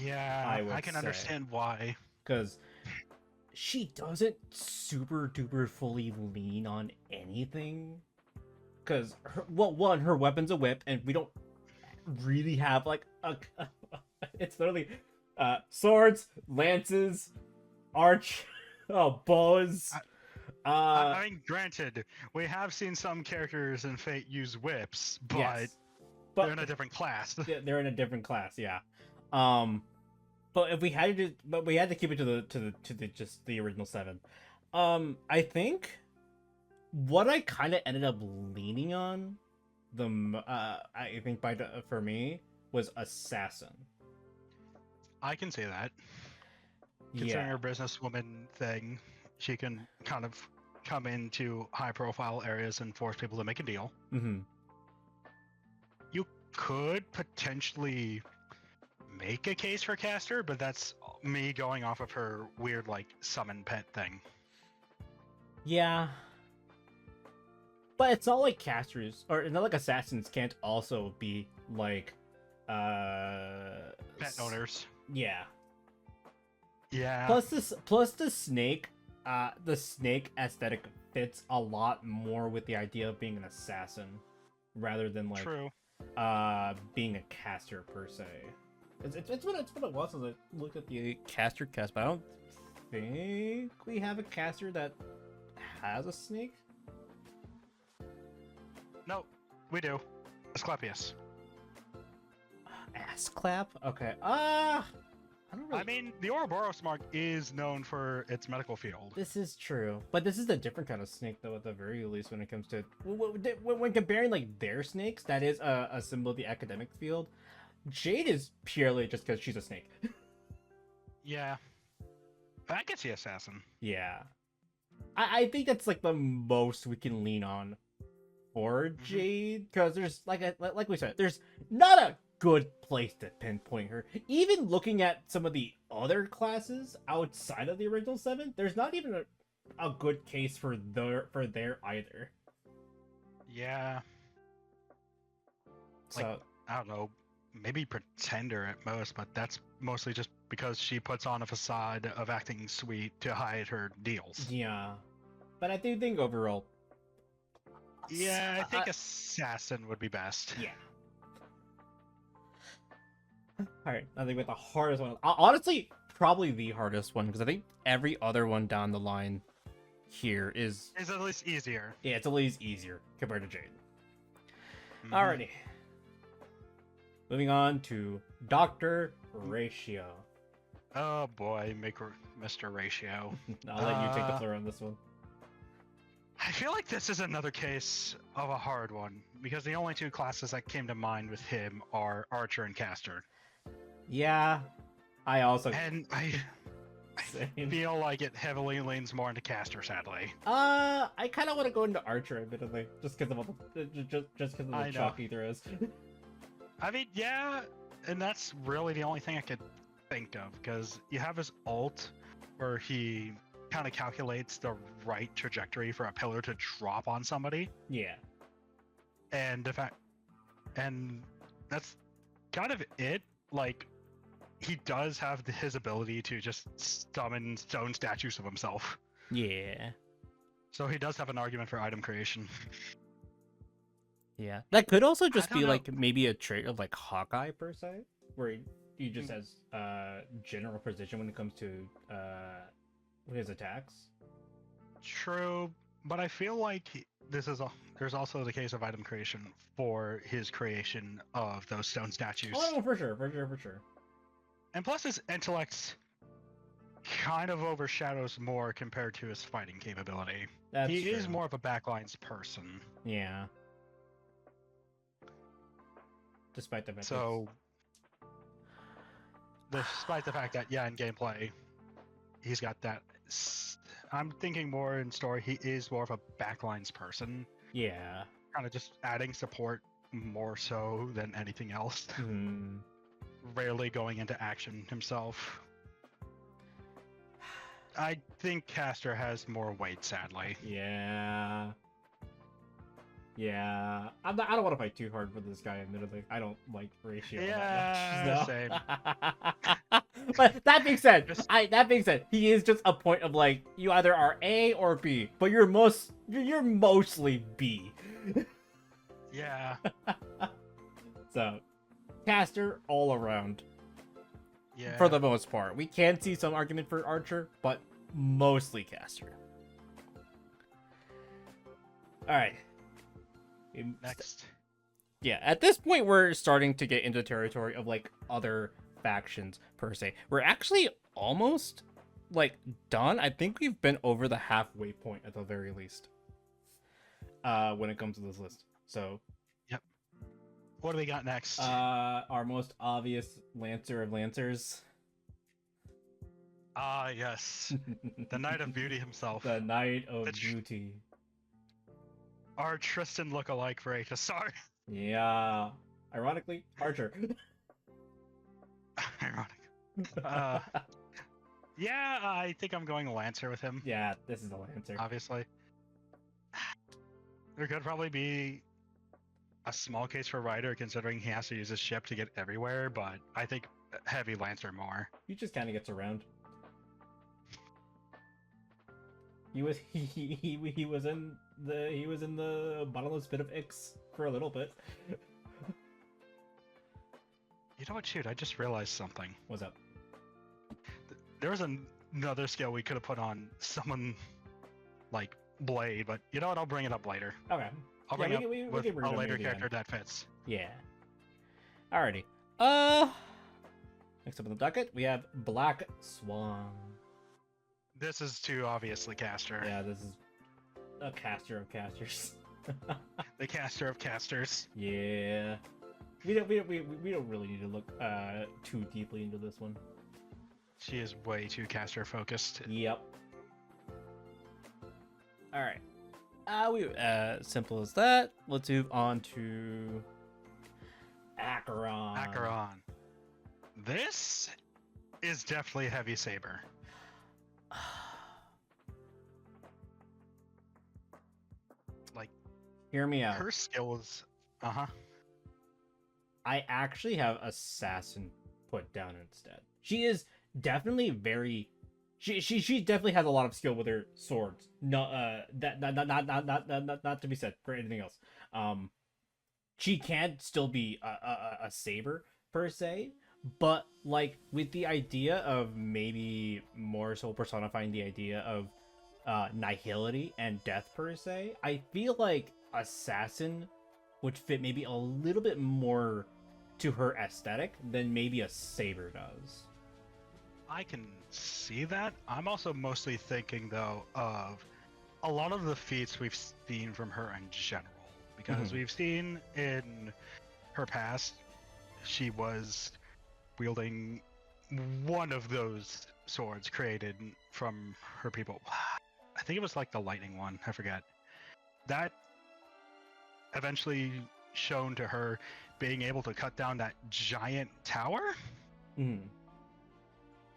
Yeah, I can understand why. Because she doesn't super duper fully lean on anything. Because her weapon's a whip, and we don't really have like it's literally swords, lances, bows. I mean, granted, we have seen some characters in Fate use whips, but, yes, they're in a different class. They're in a different class, yeah. But if we had to keep it to just the original 7. I think what I kind of ended up leaning on I think for me was assassin. I can say that. Considering her businesswoman thing, she can kind of come into high profile areas and force people to make a deal. Mm-hmm. You could potentially make a case for caster, but that's me going off of her weird like summon pet thing. Yeah. But it's not like casters, or it's not like assassins can't also be like pet owners. Yeah. Yeah. Plus the snake aesthetic fits a lot more with the idea of being an assassin rather than like True. Being a caster per se. It's been a while since I looked at the caster cast, but I don't think we have a caster that has a snake. No, we do. Asclepius. Assclap? Okay. I don't really... I mean, the Ouroboros mark is known for its medical field. This is true, but this is a different kind of snake, though. At the very least, when it comes to when comparing like their snakes, that is a symbol of the academic field. Jade is purely just because she's a snake. Yeah, I can see assassin. Yeah, I think that's like the most we can lean on for Jade, because there's like we said, there's not a good place to pinpoint her. Even looking at some of the other classes outside of the original 7, there's not even a good case for there either. Yeah. So like, I don't know, maybe pretender at most, but that's mostly just because she puts on a facade of acting sweet to hide her deals. yeah, but I do think overall, yeah, I think assassin would be best. yeah. Alright, I think with the hardest one, honestly, probably the hardest one, because I think every other one down the line here is at least easier. Yeah, it's at least easier compared to Jade. Mm-hmm. Alrighty. Moving on to Dr. Ratio. Oh boy, Mr. Ratio. I'll let you take the floor on this one. I feel like this is another case of a hard one, because the only two classes that came to mind with him are Archer and Caster. Yeah, I also... And I feel like it heavily leans more into Caster, sadly. I kind of want to go into Archer, admittedly, just because of the chalk he throws. I mean, yeah, and that's really the only thing I could think of, because you have his ult, where he kind of calculates the right trajectory for a pillar to drop on somebody. Yeah. And that's kind of it. Like, he does have his ability to just summon stone statues of himself. Yeah. So he does have an argument for item creation. Yeah. That could also just be like maybe a trait of like Hawkeye per se, where he just has general precision when it comes to his attacks. True, but I feel like there's also the case of item creation for his creation of those stone statues. Oh, for sure. And plus his intellect kind of overshadows more compared to his fighting capability. He is more of a backlines person. Yeah. Despite the methods. So despite the fact that, yeah, in gameplay, he's got that. I'm thinking more in story, he is more of a backlines person. Yeah. Kind of just adding support more so than anything else. Hmm. Rarely going into action himself. I think Caster has more weight, sadly. Yeah. Yeah. I don't want to fight too hard for this guy, admittedly. I don't like Ratio that much. Same. But that being said, Just- that being said, he is just a point of like you either are A or B, but you're mostly B. Yeah. So, Caster all around. Yeah. For the most part. We can see some argument for Archer, but mostly Caster. Alright. Next. Yeah, at this point we're starting to get into the territory of like other factions per se. We're actually almost like done. I think we've been over the halfway point at the very least. When it comes to this list. So What do we got next? our most obvious Lancer of Lancers. Ah, yes. The Knight of Beauty himself. The Knight of The Beauty. Our Tristan lookalike for HSR. Yeah. Ironically, Archer. Ironic. Yeah, I think I'm going Lancer with him. Yeah, this is a Lancer. Obviously. There could probably be a small case for Ryder considering he has to use his ship to get everywhere, but I think heavy Lancer more. He just kind of gets around. He was he was in the bottomless pit of Ix for a little bit. You know what, shoot, I just realized something. What's up? There was another skill we could have put on someone like Blade, but you know what, I'll bring it up later. Okay. I'll Yeah, bring it we up with can bring it a up later near the character end. that fits. Yeah. Alrighty. Next up on the docket, we have Black Swan. This is too obviously Caster. Yeah, this is a caster of casters. The caster of casters. Yeah. We don't really need to look too deeply into this one. She is way too caster focused. Yep. Alright. Simple as that. Let's move on to Acheron. Acheron. This is definitely heavy saber. Like, Hear me out. her skills. I actually have Assassin put down instead. She is definitely very. She definitely has a lot of skill with her swords. No, not to be said for anything else. She can still be a saber per se, but like with the idea of maybe more so personifying the idea of nihility and death per se, I feel like Assassin would fit maybe a little bit more to her aesthetic than maybe a saber does. I can see that. I'm also mostly thinking though of a lot of the feats we've seen from her in general, because we've seen in her past she was wielding one of those swords created from her people. I think it was like the lightning one, I forget. That eventually shown to her being able to cut down that giant tower.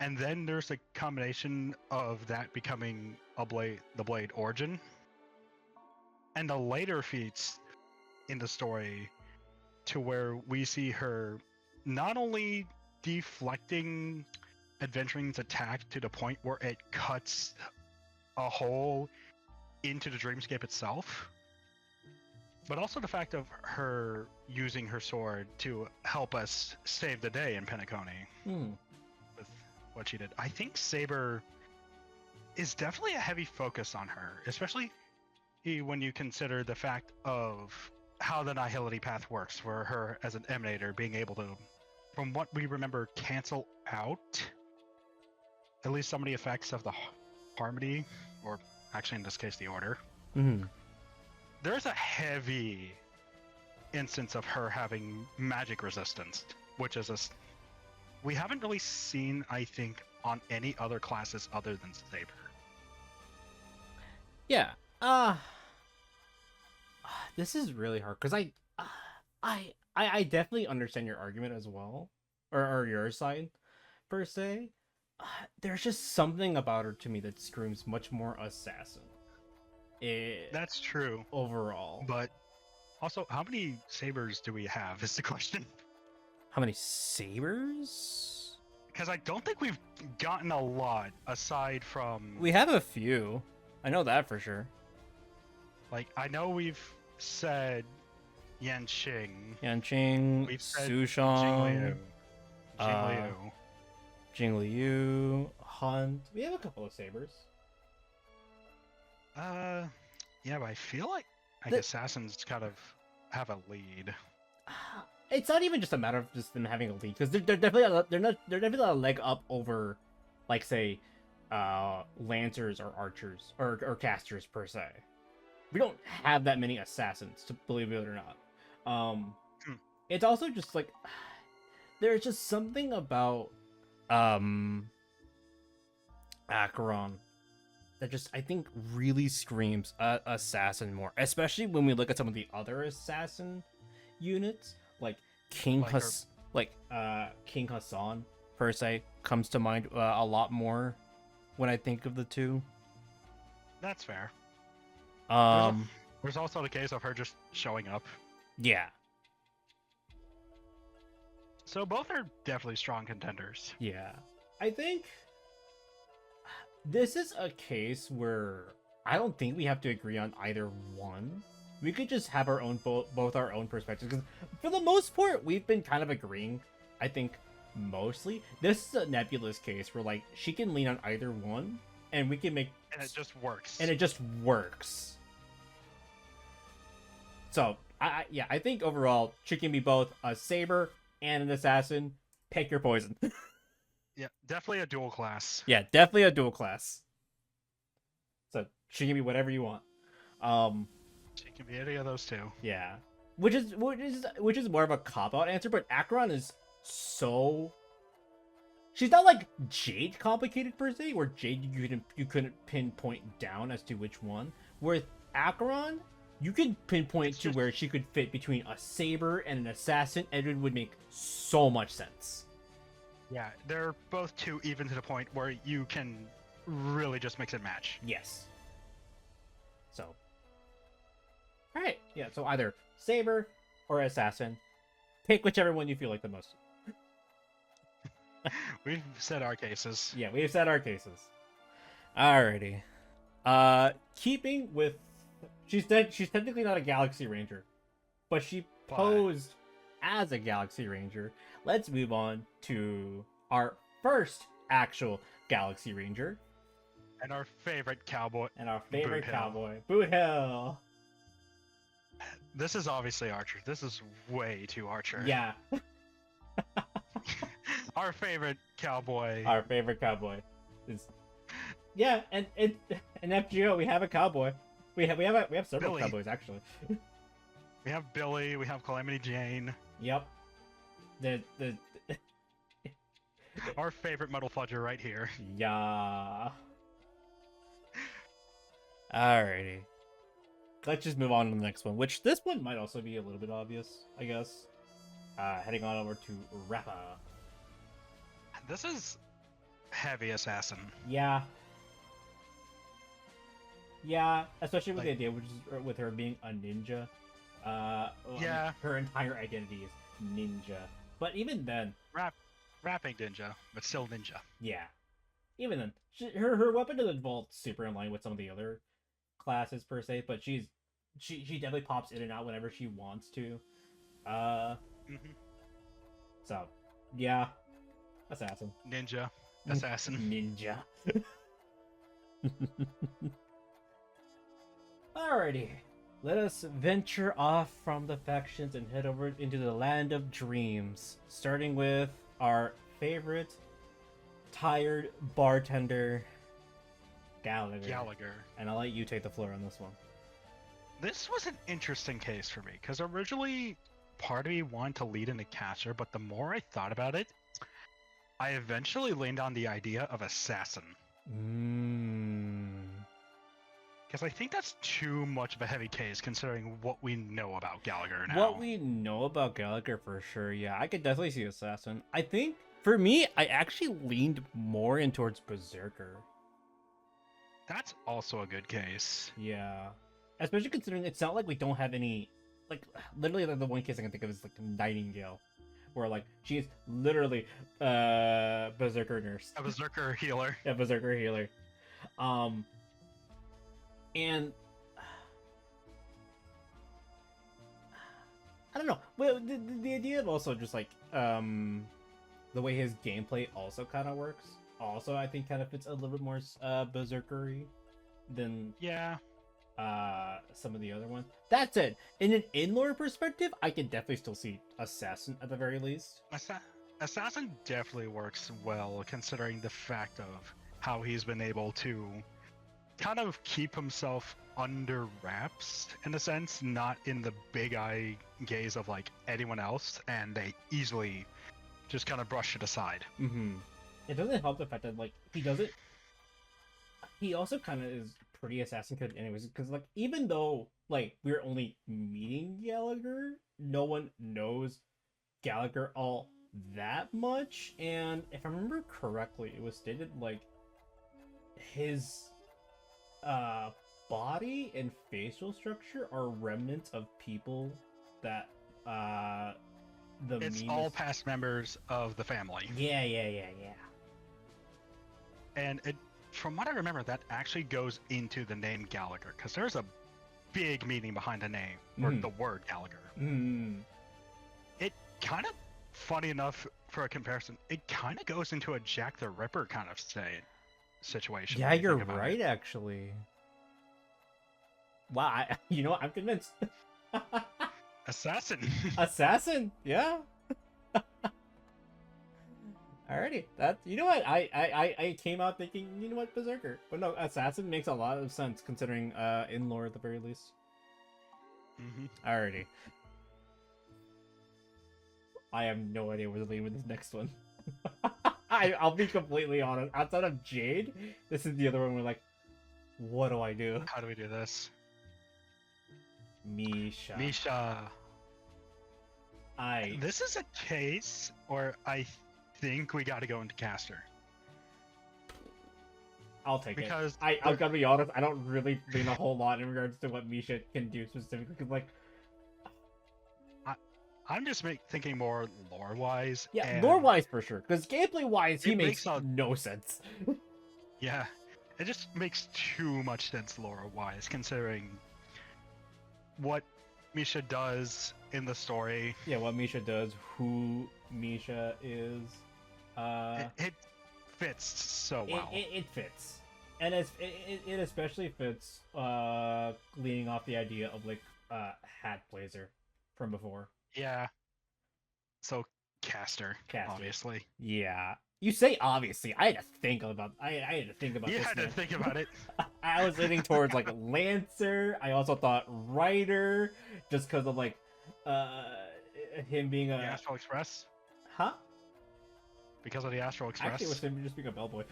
And then there's a combination of that becoming the blade origin, and the later feats in the story to where we see her not only deflecting Adventuring's attack to the point where it cuts a hole into the dreamscape itself, but also the fact of her using her sword to help us save the day in Penacony. With what she did. I think Saber is definitely a heavy focus on her, especially when you consider the fact of how the Nihility path works for her as an Emanator, being able to, from what we remember, cancel out at least some of the effects of the Harmony, or actually in this case the Order. There's a heavy instance of her having magic resistance, which is we haven't really seen, I think, on any other classes other than Saber. Yeah. This is really hard because I definitely understand your argument as well, or your side per se. There's just something about her to me that screams much more assassin. That's true. Overall. But also, how many sabers do we have is the question. How many sabers? Because I don't think we've gotten a lot aside from. We have a few. I know that for sure. Like, I know we've said Yanqing. We've said Sushang. Jing Liu. Jing Liu. Hunt. We have a couple of sabers. Yeah, but I feel like assassins kind of have a lead. It's not even just a matter of just them having a lead, because they're definitely a leg up over, like, say, lancers or archers or casters per se. We don't have that many assassins, to believe it or not. It's also just like there's just something about Acheron that just, I think, really screams assassin more, especially when we look at some of the other assassin units, like King Hassan per se comes to mind a lot more when I think of the two. That's fair. Um, There's also the case of her just showing up. Yeah. So both are definitely strong contenders. Yeah. I think this is a case where I don't think we have to agree on either one. We could just have our own both our own perspectives, because for the most part we've been kind of agreeing. I think mostly this is a nebulous case where, like, she can lean on either one and we can make, and it just works. So I think overall she can be both a saber and an assassin. Pick your poison. Yeah, definitely a dual class. Yeah, definitely a dual class. So she can be whatever you want. She can be any of those two. Yeah, which is more of a cop-out answer, but Acheron is so. She's not like Jade complicated per se, where Jade you couldn't pinpoint down as to which one. With Acheron, you could pinpoint to where she could fit between a saber and an assassin, and it would make so much sense. Yeah, they're both two even to the point where you can really just mix and match. Yes. So. Alright, yeah, so either saber or assassin. Pick whichever one you feel like the most. We've said our cases. Yeah, we've said our cases. Alrighty. Keeping with... She's technically not a Galaxy Ranger, but she posed as a Galaxy Ranger. Let's move on to our first actual Galaxy Ranger. And our favorite cowboy. Boot Hill. This is obviously Archer. This is way too Archer. Yeah. Our favorite cowboy. Is... Yeah, and in FGO we have a cowboy. We have several Billy. cowboys actually. We have Billy. We have Calamity Jane. Yep. Our favorite Metal Fudger right here. Yeah. Alrighty. Let's just move on to the next one, which this one might also be a little bit obvious, I guess. Heading on over to Rappa. This is heavy assassin. Yeah. Yeah, especially with the idea with her being a ninja. Yeah. Her entire identity is ninja. But even then... Rapping ninja, but still ninja. Yeah. Even then, her weapon doesn't vault super in line with some of the other classes per se, but she definitely pops in and out whenever she wants to. So, yeah. Assassin. Ninja. Assassin. Ninja. Alrighty. Let us venture off from the factions and head over into the land of dreams. Starting with our favorite tired bartender, Gallagher. And I'll let you take the floor on this one. This was an interesting case for me, because originally part of me wanted to lead into Catcher, but the more I thought about it, I eventually leaned on the idea of assassin. Because I think that's too much of a heavy case considering what we know about Gallagher now. What we know about Gallagher for sure, yeah. I could definitely see assassin. I think, for me, I actually leaned more in towards Berserker. That's also a good case. Yeah. Especially considering it's not like we don't have any, like, literally like, the one case I can think of is like Nightingale. Where like she is literally Berserker nurse. A Berserker healer. Yeah, Berserker healer. And I don't know. Well, the idea of also just like the way his gameplay also kind of works. Also, I think kind of fits a little bit more Berserker-y than some of the other ones. That said, in an in-lore perspective, I can definitely still see Assassin at the very least. Assassin definitely works well considering the fact of how he's been able to kind of keep himself under wraps in a sense, not in the big eye gaze of like anyone else, and they easily just kind of brush it aside. It doesn't help the fact that like he also kind of is pretty assassin code anyways, because like even though like we're only meeting Gallagher, no one knows Gallagher all that much, and if I remember correctly, it was stated like his body and facial structure are remnants of people that it's all past members of the family. Yeah. And from what I remember, that actually goes into the name Gallagher, because there's a big meaning behind the name, or the word Gallagher. It kind of, funny enough, for a comparison, it kind of goes into a Jack the Ripper kind of situation. Yeah, you're right, actually. Wow, you know what? I'm convinced. Assassin. Assassin, yeah. Alrighty, that's, you know what? I came out thinking, you know what, Berserker. But no, Assassin makes a lot of sense considering in lore at the very least. Alrighty. I have no idea where to lead with this next one. I'll be completely honest. Outside of Jade, this is the other one where like, what do I do? How do we do this? Misha. This is a case where I think we got to go into caster. I'll take because it. I've got to be honest, I don't really lean a whole lot in regards to what Misha can do specifically, because like... I'm just thinking more lore-wise. Yeah, lore-wise for sure, because gameplay-wise, he makes no sense. Yeah, it just makes too much sense lore-wise, considering what Misha does in the story. Yeah, what Misha does, who Misha is. It fits so well. It fits. And it especially fits leaning off the idea of like Hat Blazer from before. Yeah. So caster, obviously. Yeah. You say obviously. I had to think about this. You had to think about it. I was leaning towards like Lancer. I also thought Rider, just because of like him being a the Astral Express. Huh? Because of the Astral Express. Actually, it was him just being a bellboy.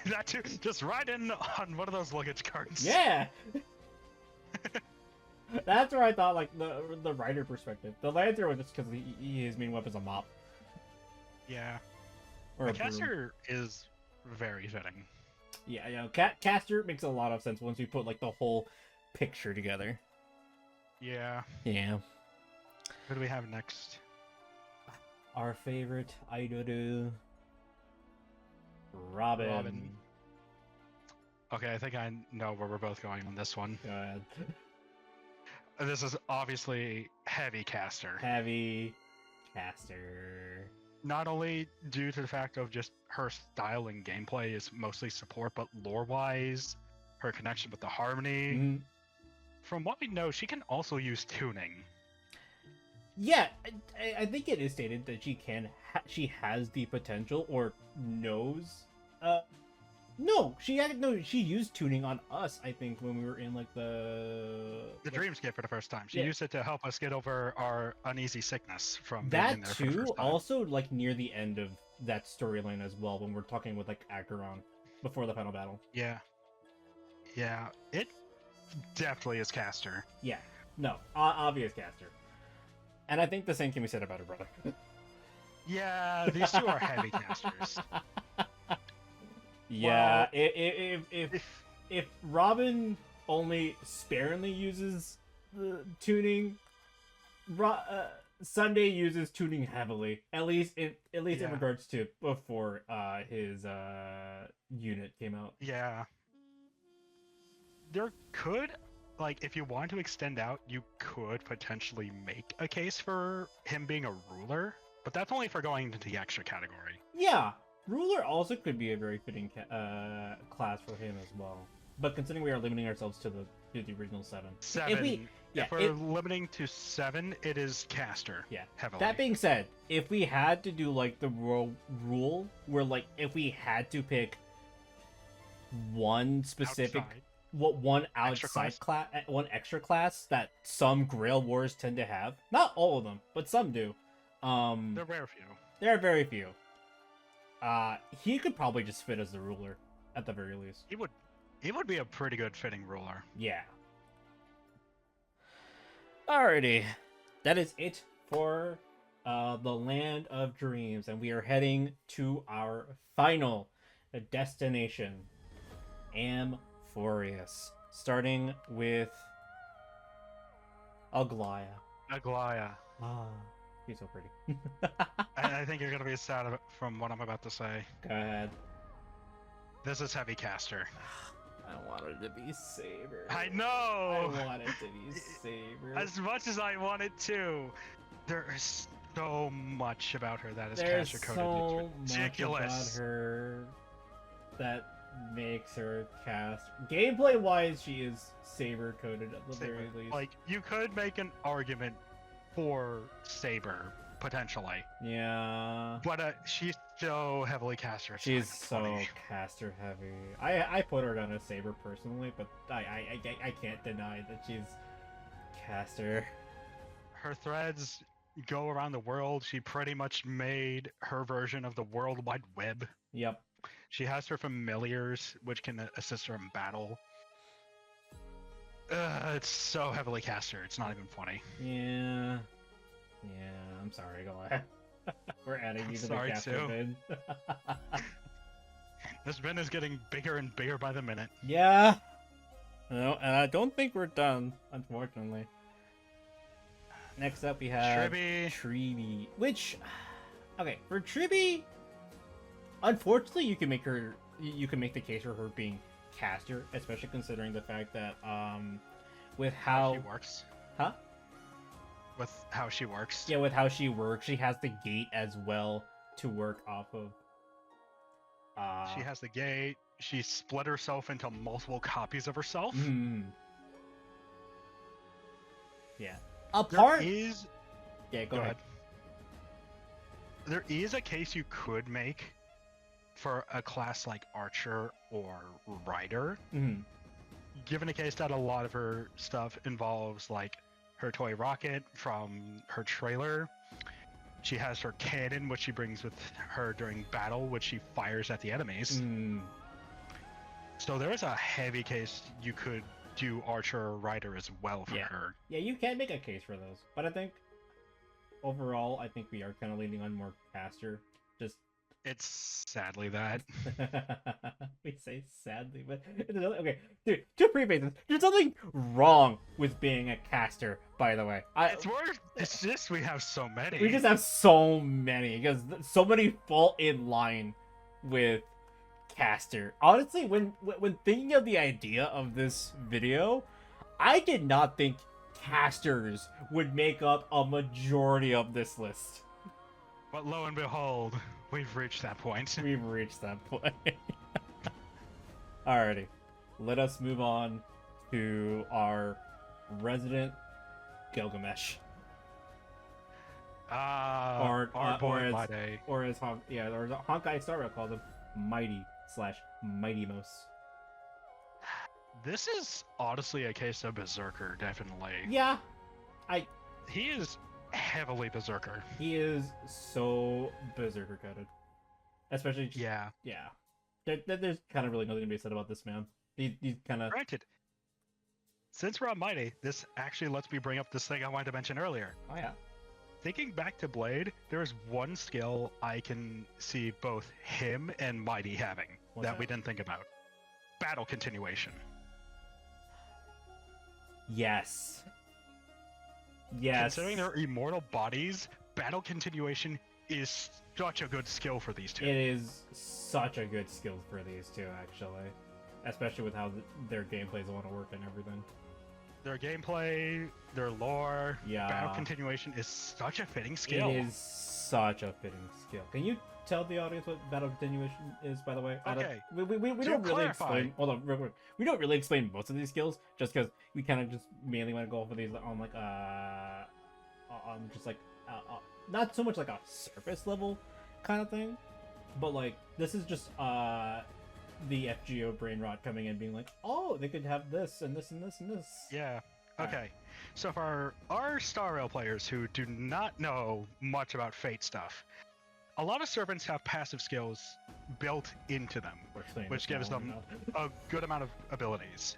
That too. Just ride in on one of those luggage carts. Yeah. That's where I thought like the Rider perspective. The Lancer was just because his main weapon's a mop. Yeah. Or the caster is very fitting. Yeah, you know, caster makes a lot of sense once you put like the whole picture together. Yeah. Yeah. Who do we have next? Our favorite idol, Robin. Okay, I think I know where we're both going on this one. Go ahead. This is obviously heavy caster. Heavy caster. Not only due to the fact of just her style and gameplay is mostly support, but lore-wise, her connection with the harmony. From what we know, she can also use tuning. Yeah, I think it is stated that she has the potential, or knows No, she used tuning on us, I think, when we were in like the Dreamscape for the first time. She Yeah. used it to help us get over our uneasy sickness from being that in there for the too. first time. Also, like near the end of that storyline as well, when we're talking with like Acheron before the final battle. Yeah. Yeah. It definitely is caster. Yeah, no, obvious caster. And I think the same can be said about her brother. Yeah, these two are heavy casters. Yeah, Well, if Robin only sparingly uses the tuning, Sunday uses tuning heavily. At least in Yeah. regards to before his unit came out. Yeah. There could, like, if you want to extend out, you could potentially make a case for him being a ruler, but that's only for going into the extra category. Yeah, ruler also could be a very fitting class for him as well. But considering we are limiting ourselves to the original 7. 7. Yeah, if we're limiting to 7, it is caster. Yeah. Heavily. That being said, if we had to do like the rule where like if we had to pick one specific Outside. one outside class, one extra class that some Grail Wars tend to have, not all of them, but some do. They're rare few. There are very few. He could probably just fit as the ruler at the very least. He would be a pretty good fitting ruler. Yeah. Alrighty, that is it for the Land of Dreams, and we are heading to our final destination, Amphorius, starting with Aglaya. Aglaya. Ah, she's so pretty. I think you're gonna be sad from what I'm about to say. Go ahead. This is heavy caster. I wanted to be Saber. I know. I wanted to be Saber. As much as I want it to, there is so much about her that is There's caster coded. so It's ridiculous. much about her that makes her cast. Gameplay wise, she is Saber coded at the very least. Like, you could make an argument for Saber potentially, yeah, but she's so heavily caster. It's she's not even so funny. caster heavy. I put her down as Saber personally, but I can't deny that she's caster. Her threads go around the world. She pretty much made her version of the World Wide Web. Yep. She has her familiars, which can assist her in battle. It's so heavily caster. It's not even funny. Yeah. Yeah, I'm sorry, go ahead. We're adding you to the Sorry, caster too. bin. This bin is getting bigger and bigger by the minute. Yeah. No, and I don't think we're done, unfortunately. Next up, we have Tribby. which, okay, for Tribby, unfortunately, you can make the case for her being caster, especially considering the fact that, with how she works. Huh? With how she works. Yeah, with how she works, she has the gate as well to work off of. She has the gate. She split herself into multiple copies of herself. Yeah. There is. Yeah, go ahead. There is a case you could make for a class like Archer or Rider, given the case that a lot of her stuff involves like her toy rocket from her trailer. She has her cannon, which she brings with her during battle, which she fires at the enemies. So there is a heavy case you could do Archer or Rider as well for her. Yeah, you can make a case for those, but I think overall, I think we are kind of leaning on more caster. Just It's sadly that. we say sadly, but okay, dude. Two prefaces. There's nothing wrong with being a caster, by the way. It's just we have so many. We just have so many because so many fall in line with caster. Honestly, when thinking of the idea of this video, I did not think casters would make up a majority of this list. But lo and behold, we've reached that point. We've reached that point. Alrighty, let us move on to our resident Gilgamesh. Or as Honkai Star Rail calls him, Mighty slash Mighty Mouse. This is honestly a case of Berserker, definitely. Yeah, He is heavily Berserker. he is so Berserker coded. Especially just, Yeah. There's kind of really nothing to be said about this man. He's kind of... Granted, since we're on Mighty, this actually lets me bring up this thing I wanted to mention earlier. Oh yeah. Thinking back to Blade, there is one skill I can see both him and Mighty having that we didn't think about. Battle continuation. Yes. Yes. Considering their immortal bodies, battle continuation is such a good skill for these two. It is such a good skill for these two, actually. Especially with how their gameplays want to work and everything. Their gameplay, their lore, Yeah. battle continuation is such a fitting skill. It is such a fitting skill. Can you tell the audience what battle continuation is, by the way? Okay. We don't really explain... Hold on, real quick. We don't really explain most of these skills, just because we kind of just mainly want to go over these on, like, on just, like, not so much like a surface level kind of thing, but, like, this is just, the FGO brain rot coming in being like, oh, they could have this and this and this and this. Yeah. Okay. So for our Star Rail players who do not know much about Fate stuff, a lot of servants have passive skills built into them, which gives them a good amount of abilities.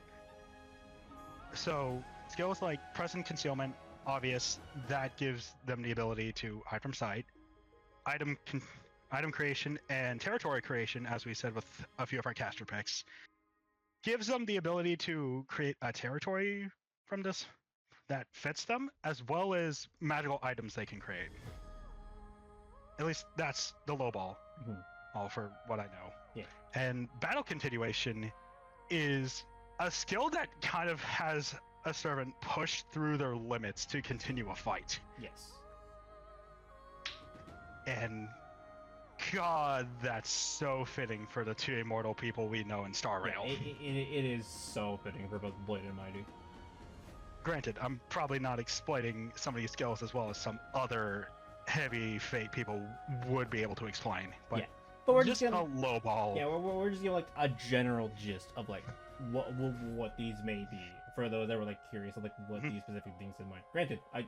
So skills like present concealment, obvious, that gives them the ability to hide from sight. Item creation and territory creation, as we said with a few of our caster picks, gives them the ability to create a territory from this that fits them, as well as magical items they can create. At least that's the low ball, all for what I know. Yeah. And battle continuation is a skill that kind of has a servant push through their limits to continue a fight. Yes. And God, that's so fitting for the two immortal people we know in Star Rail. Yeah, it is so fitting for both Blade and Mighty. Granted, I'm probably not exploiting some of these skills as well as some other heavy Fate people would be able to explain. But, yeah. But we're just giving, a low ball. Yeah, we're just giving like a general gist of like what these may be for those that were like curious of like what these specific things in mind. Granted, I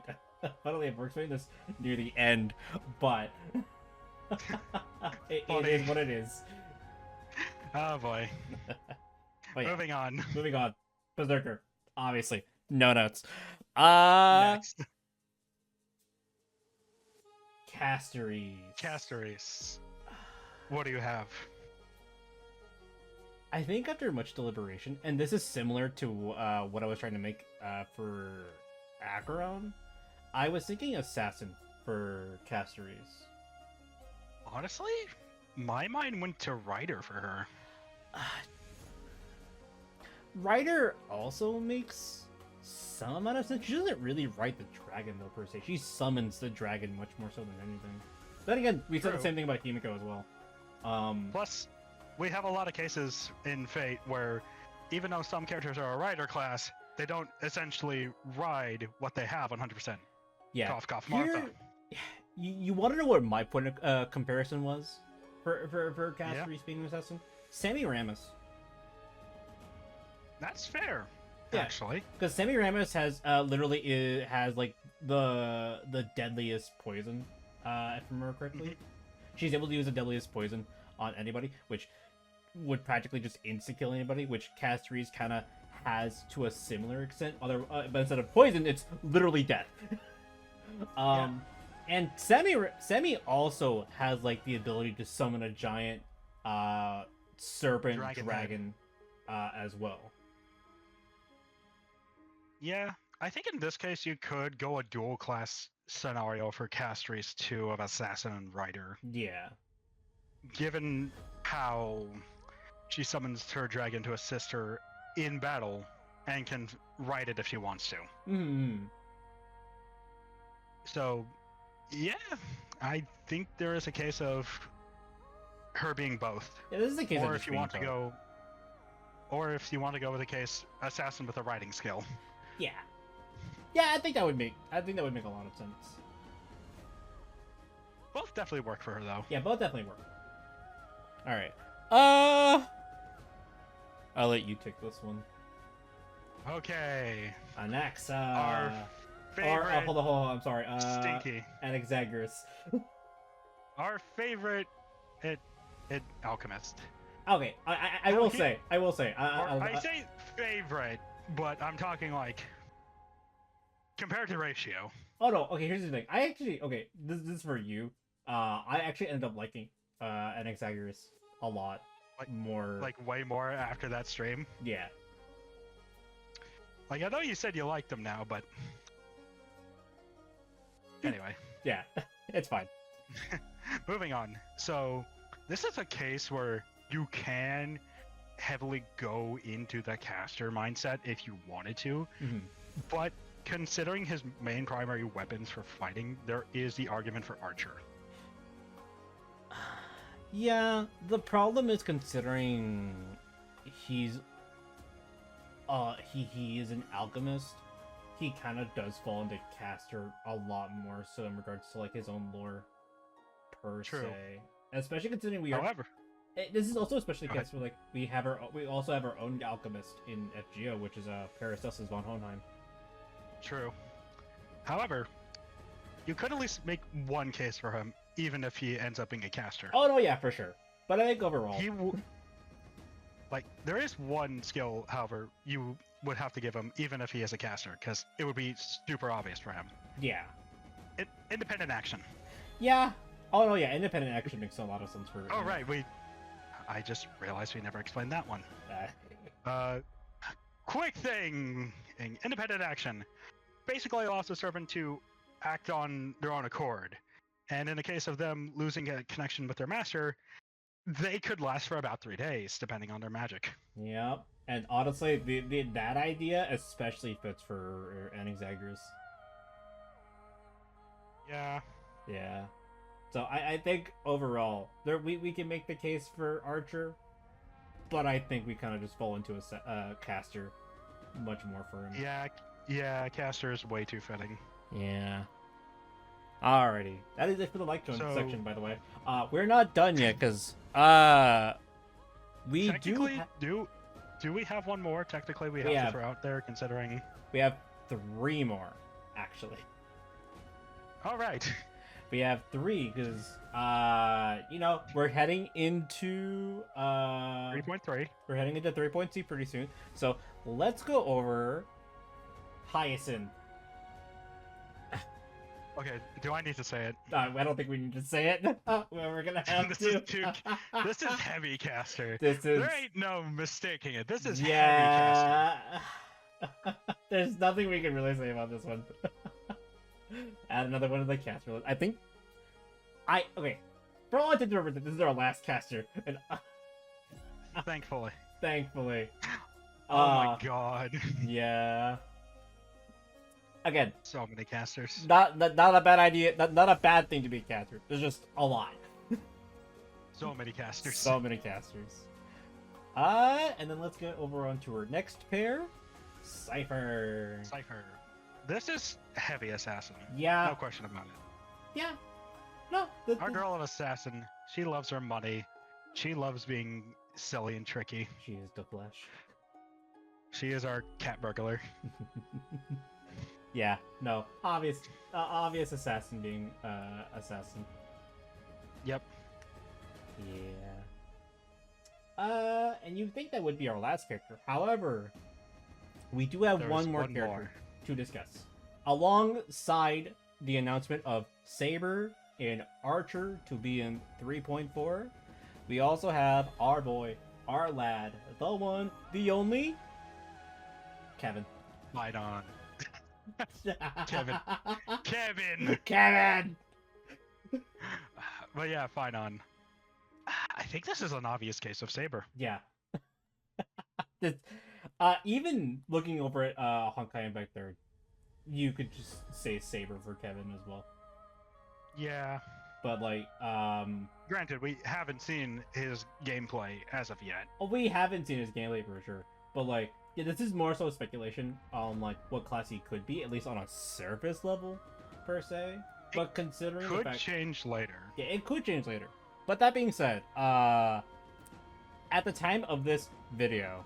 finally have explained this near the end, but it is what it is. Oh boy. Yeah. Moving on. Moving on. Berserker, obviously. No notes. Next. Casteries. What do you have? I think after much deliberation, and this is similar to what I was trying to make for Acheron, I was thinking Assassin for Casteries. Honestly, my mind went to Rider for her. Rider also makes some amount of sense. She doesn't really ride the dragon though per se. She summons the dragon much more so than anything. Then again, we said the same thing about Himeko as well. Plus, we have a lot of cases in Fate where even though some characters are a rider class, they don't essentially ride what they have 100%. Yeah. Cough, Martha. You want to know what my point of comparison was for Casteries being an assassin? Sammy Ramus. That's fair, yeah. Actually. Because Sammy Ramus has literally has like the deadliest poison, if I remember correctly. She's able to use the deadliest poison on anybody, which would practically just insta-kill anybody, which Casteries kind of has to a similar extent. But instead of poison, it's literally death. And Sammy also has like the ability to summon a giant serpent dragon as well. Yeah, I think in this case you could go a dual class scenario for Casteries 2 of Assassin and Rider. Yeah. Given how she summons her dragon to assist her in battle and can ride it if she wants to. Mm-hmm. So, yeah, I think there is a case of her being both. Yeah, this is a case or of if you want to go, or if you want to go with a case assassin with a riding skill. Yeah. Yeah, I think that would make a lot of sense. Both definitely work for her though. Yeah, both definitely work. All right. I'll let you take this one. Okay. Next, Our favorite. hold on, I'm sorry. Stinky. Anaxagoras. Our favorite. It alchemist. Okay, I will say. I say favorite, but I'm talking like compared to ratio. Oh no, okay, here's the thing. This is for you. I actually ended up liking Anaxagoras a lot more. Like way more after that stream. Yeah. Like I know you said you liked them now, but anyway. Yeah, it's fine. Moving on. So this is a case where you can heavily go into the caster mindset if you wanted to, but considering his main primary weapons for fighting, there is the argument for archer. Yeah, the problem is considering he's he is an alchemist, he kind of does fall into caster a lot more so in regards to like his own lore per se. Especially considering this is also especially the case where like we also have our own alchemist in FGO, which is Paracelsus von Hohenheim. True. However, you could at least make one case for him, even if he ends up being a caster. Oh no, yeah, for sure. But I think overall, there is one skill, however, you would have to give him, even if he is a caster, because it would be super obvious for him. Yeah. Independent action. Yeah. Oh no, yeah, independent action makes a lot of sense for. Oh right, I just realized we never explained that one. Quick thing, independent action. Basically allows the servant to act on their own accord. And in the case of them losing a connection with their master, they could last for about 3 days, depending on their magic. Yep. And honestly, that idea especially fits for Anaxagoras. Yeah. Yeah. So I think overall, we can make the case for Archer, but I think we kind of just fall into a caster much more for him. Yeah, caster is way too fitting. Yeah. Alrighty. That is it for the like tone section, by the way. We're not done yet, because we do we have one more? Technically, we have to throw out there, considering... We have 3 more, actually. Alright. We have 3, because, we're heading into... 3.3. We're heading into 3.2 pretty soon. So, let's go over Hyacinth. Okay, do I need to say it? I don't think we need to say it. We're gonna have This is heavy caster. There ain't no mistaking it. This is heavy caster. There's nothing we can really say about this one. Add another one of the caster list. I think... Okay. For all intents and purposes, this is our last caster. And, Thankfully. Oh my god. Yeah. Again, so many casters. Not a bad idea. Not a bad thing to be a caster. There's just a lot. So many casters. So many casters. And then let's get over onto our next pair, Cypher. This is heavy assassin. Yeah. No question about it. Yeah. No. Our girl, an assassin. She loves her money. She loves being silly and tricky. She is the flesh. She is our cat burglar. Yeah, no, obvious assassin being assassin. Yep. Yeah. And you'd think that would be our last character. However, we do have one more character to discuss. Alongside the announcement of Saber and Archer to be in 3.4, we also have our boy, our lad, the one, the only, Kevin. Light on. Kevin. But yeah, fine on. I think this is an obvious case of Saber. Yeah. Even looking over at Honkai and back there, you could just say Saber for Kevin as well. Yeah. But like, granted, we haven't seen his gameplay as of yet. We haven't seen his gameplay for sure. But like, yeah, this is more so speculation on like what class he could be, at least on a surface level, per se. But considering could change later. Yeah, it could change later. But that being said, at the time of this video,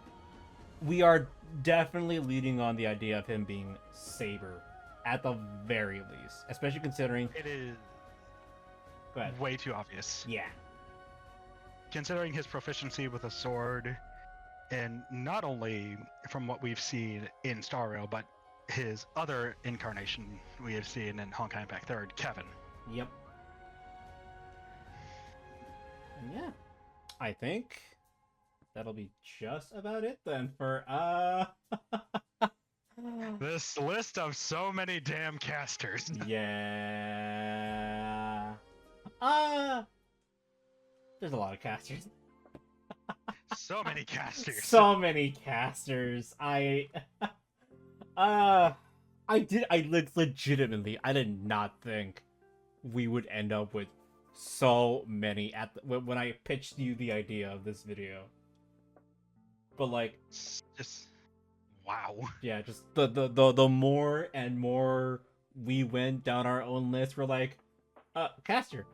we are definitely leading on the idea of him being Saber, at the very least. Especially considering... It is Go ahead. way too obvious. Yeah. Considering his proficiency with a sword, and not only from what we've seen in Star Rail, but his other incarnation we have seen in Honkai Impact 3rd, Kevin. Yep. And yeah, I think that'll be just about it then for This list of so many damn casters. Yeah. There's a lot of casters. So many casters. So many casters. Legitimately, I did not think we would end up with so many when I pitched you the idea of this video. But like, just wow. Yeah, just the more and more we went down our own list, we're like, caster,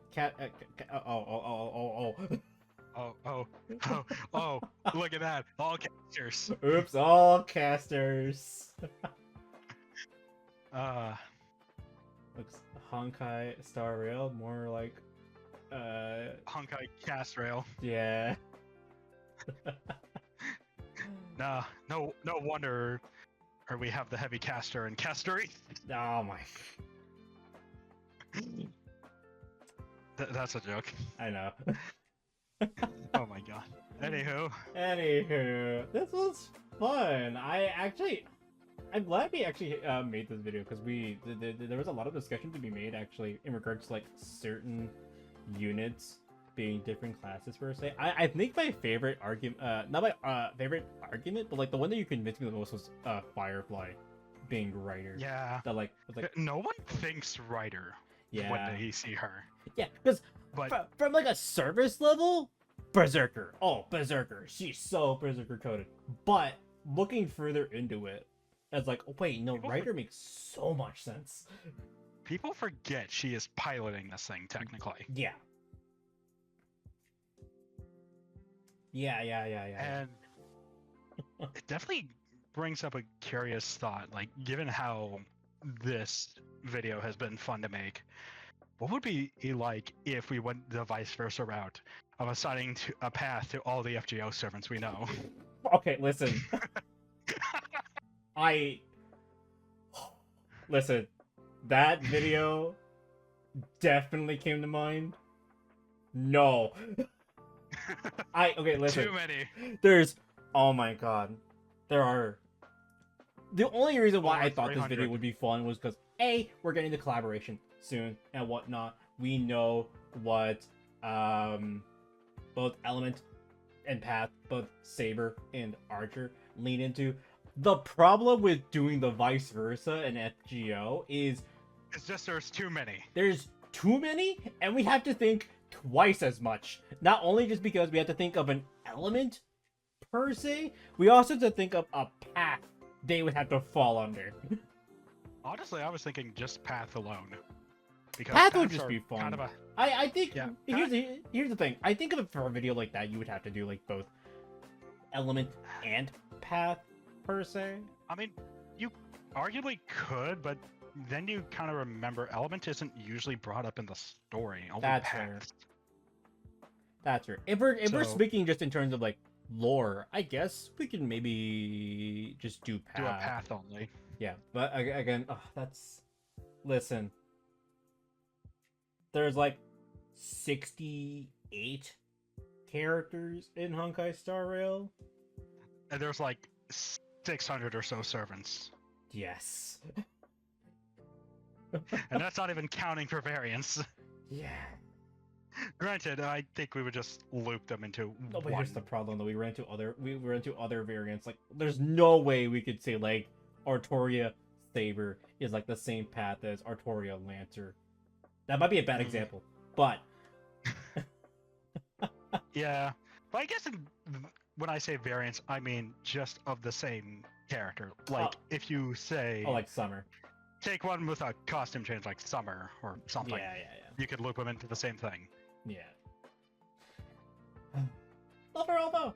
oh, look at that, all casters. Oops, all casters. Looks Honkai Star Rail, more like Honkai Cast Rail. Yeah. No wonder we have the heavy caster and castery. Oh my. That's a joke. I know. Oh my god. Anywho, this was fun. I'm glad we actually made this video, because there was a lot of discussion to be made actually in regards to like certain units being different classes per se. I think my favorite argument, not my favorite argument, but like the one that you convinced me the most was Firefly being Rider. yeah. That like was like No one thinks Rider when they see her. Yeah, because But from like a service level, Berserker. Oh, Berserker. She's so Berserker coded. But looking further into it, it's like, oh, wait, no, Rider makes so much sense. people forget she is piloting this thing technically. Yeah. Yeah. And it definitely brings up a curious thought, like, given how this video has been fun to make, what would be like if we went the vice versa route of assigning a path to all the FGO servants we know? Okay, listen. Listen, that video definitely came to mind. No. Okay, listen. Too many. Oh my god. The only reason why I thought this 300. video would be fun was because, A, we're getting the collaboration soon and whatnot. We know what both Element and Path, both Saber and Archer, lean into. The problem with doing the vice versa and FGO is It's just there's too many. there's too many, and we have to think twice as much. Not only just because we have to think of an element per se, we also have to think of a path they would have to fall under. Honestly, I was thinking just Path alone. Because Path would paths just are be fun. Kind of a, I think Yeah. here's the thing. I think of it for a video like that, you would have to do like both element and path per se. I mean, you arguably could, but then you kind of remember Element isn't usually brought up in the story. Only That's fair. Paths. That's true. If we're So- speaking just in terms of like lore, I guess we can maybe just do path. Do a path only. Yeah, but again, listen. There's like 68 characters in Honkai Star Rail. And there's like 600 or so servants. Yes. And that's not even counting for variants. Yeah. Granted, I think we would just loop them into Oh, but one. here's the problem though. We ran into other variants. Like, there's no way we could say like Artoria Saber is like the same path as Artoria Lancer. That might be a bad example, but Yeah, but I guess when I say variants, I mean just of the same character. Like, if you say, like Summer. take one with a costume change like Summer or something, Yeah. you could loop them into the same thing. Yeah. Love her all though.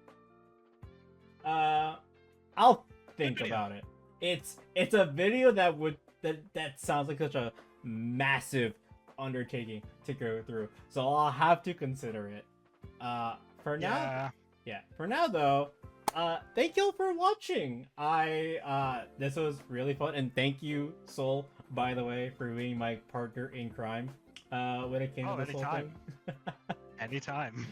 think video. about it. It's a video that sounds like such a massive undertaking to go through. So I'll have to consider it. For now, for now though, thank you all for watching. This was really fun, and thank you, Soul, by the way, for being my partner in crime. When it came to this whole thing. Anytime.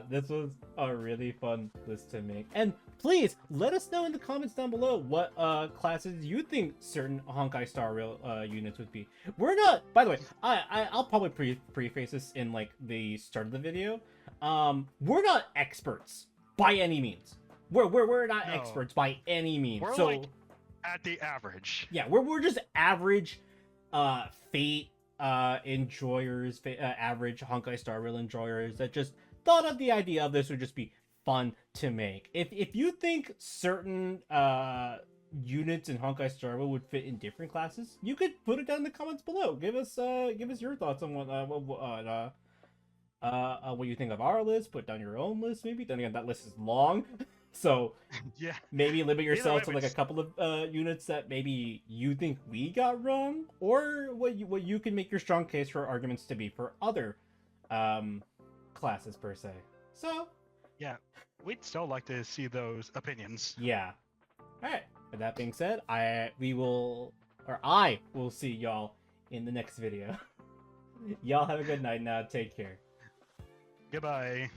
This was a really fun list to make. And please let us know in the comments down below what classes you think certain Honkai Star Rail units would be. We're not, by the way, I'll probably preface this in like the start of the video. We're not experts by any means. We're not experts by any means. We're so like at the average. Yeah, we're just average Fate enjoyers, average Honkai Star Rail enjoyers that just thought of the idea of this would just be fun to make. If you think certain units in Honkai Star Rail would fit in different classes, you could put it down in the comments below. Give us your thoughts on what you think of our list. Put down your own list, maybe. Then again, that list is long. So yeah, maybe limit yourself to like a couple of units that maybe you think we got wrong, or what you can make your strong case for arguments to be for other classes per se. So yeah, we'd still like to see those opinions. Yeah. All right. With that being said, I will see y'all in the next video. Y'all have a good night now. Take care. Goodbye.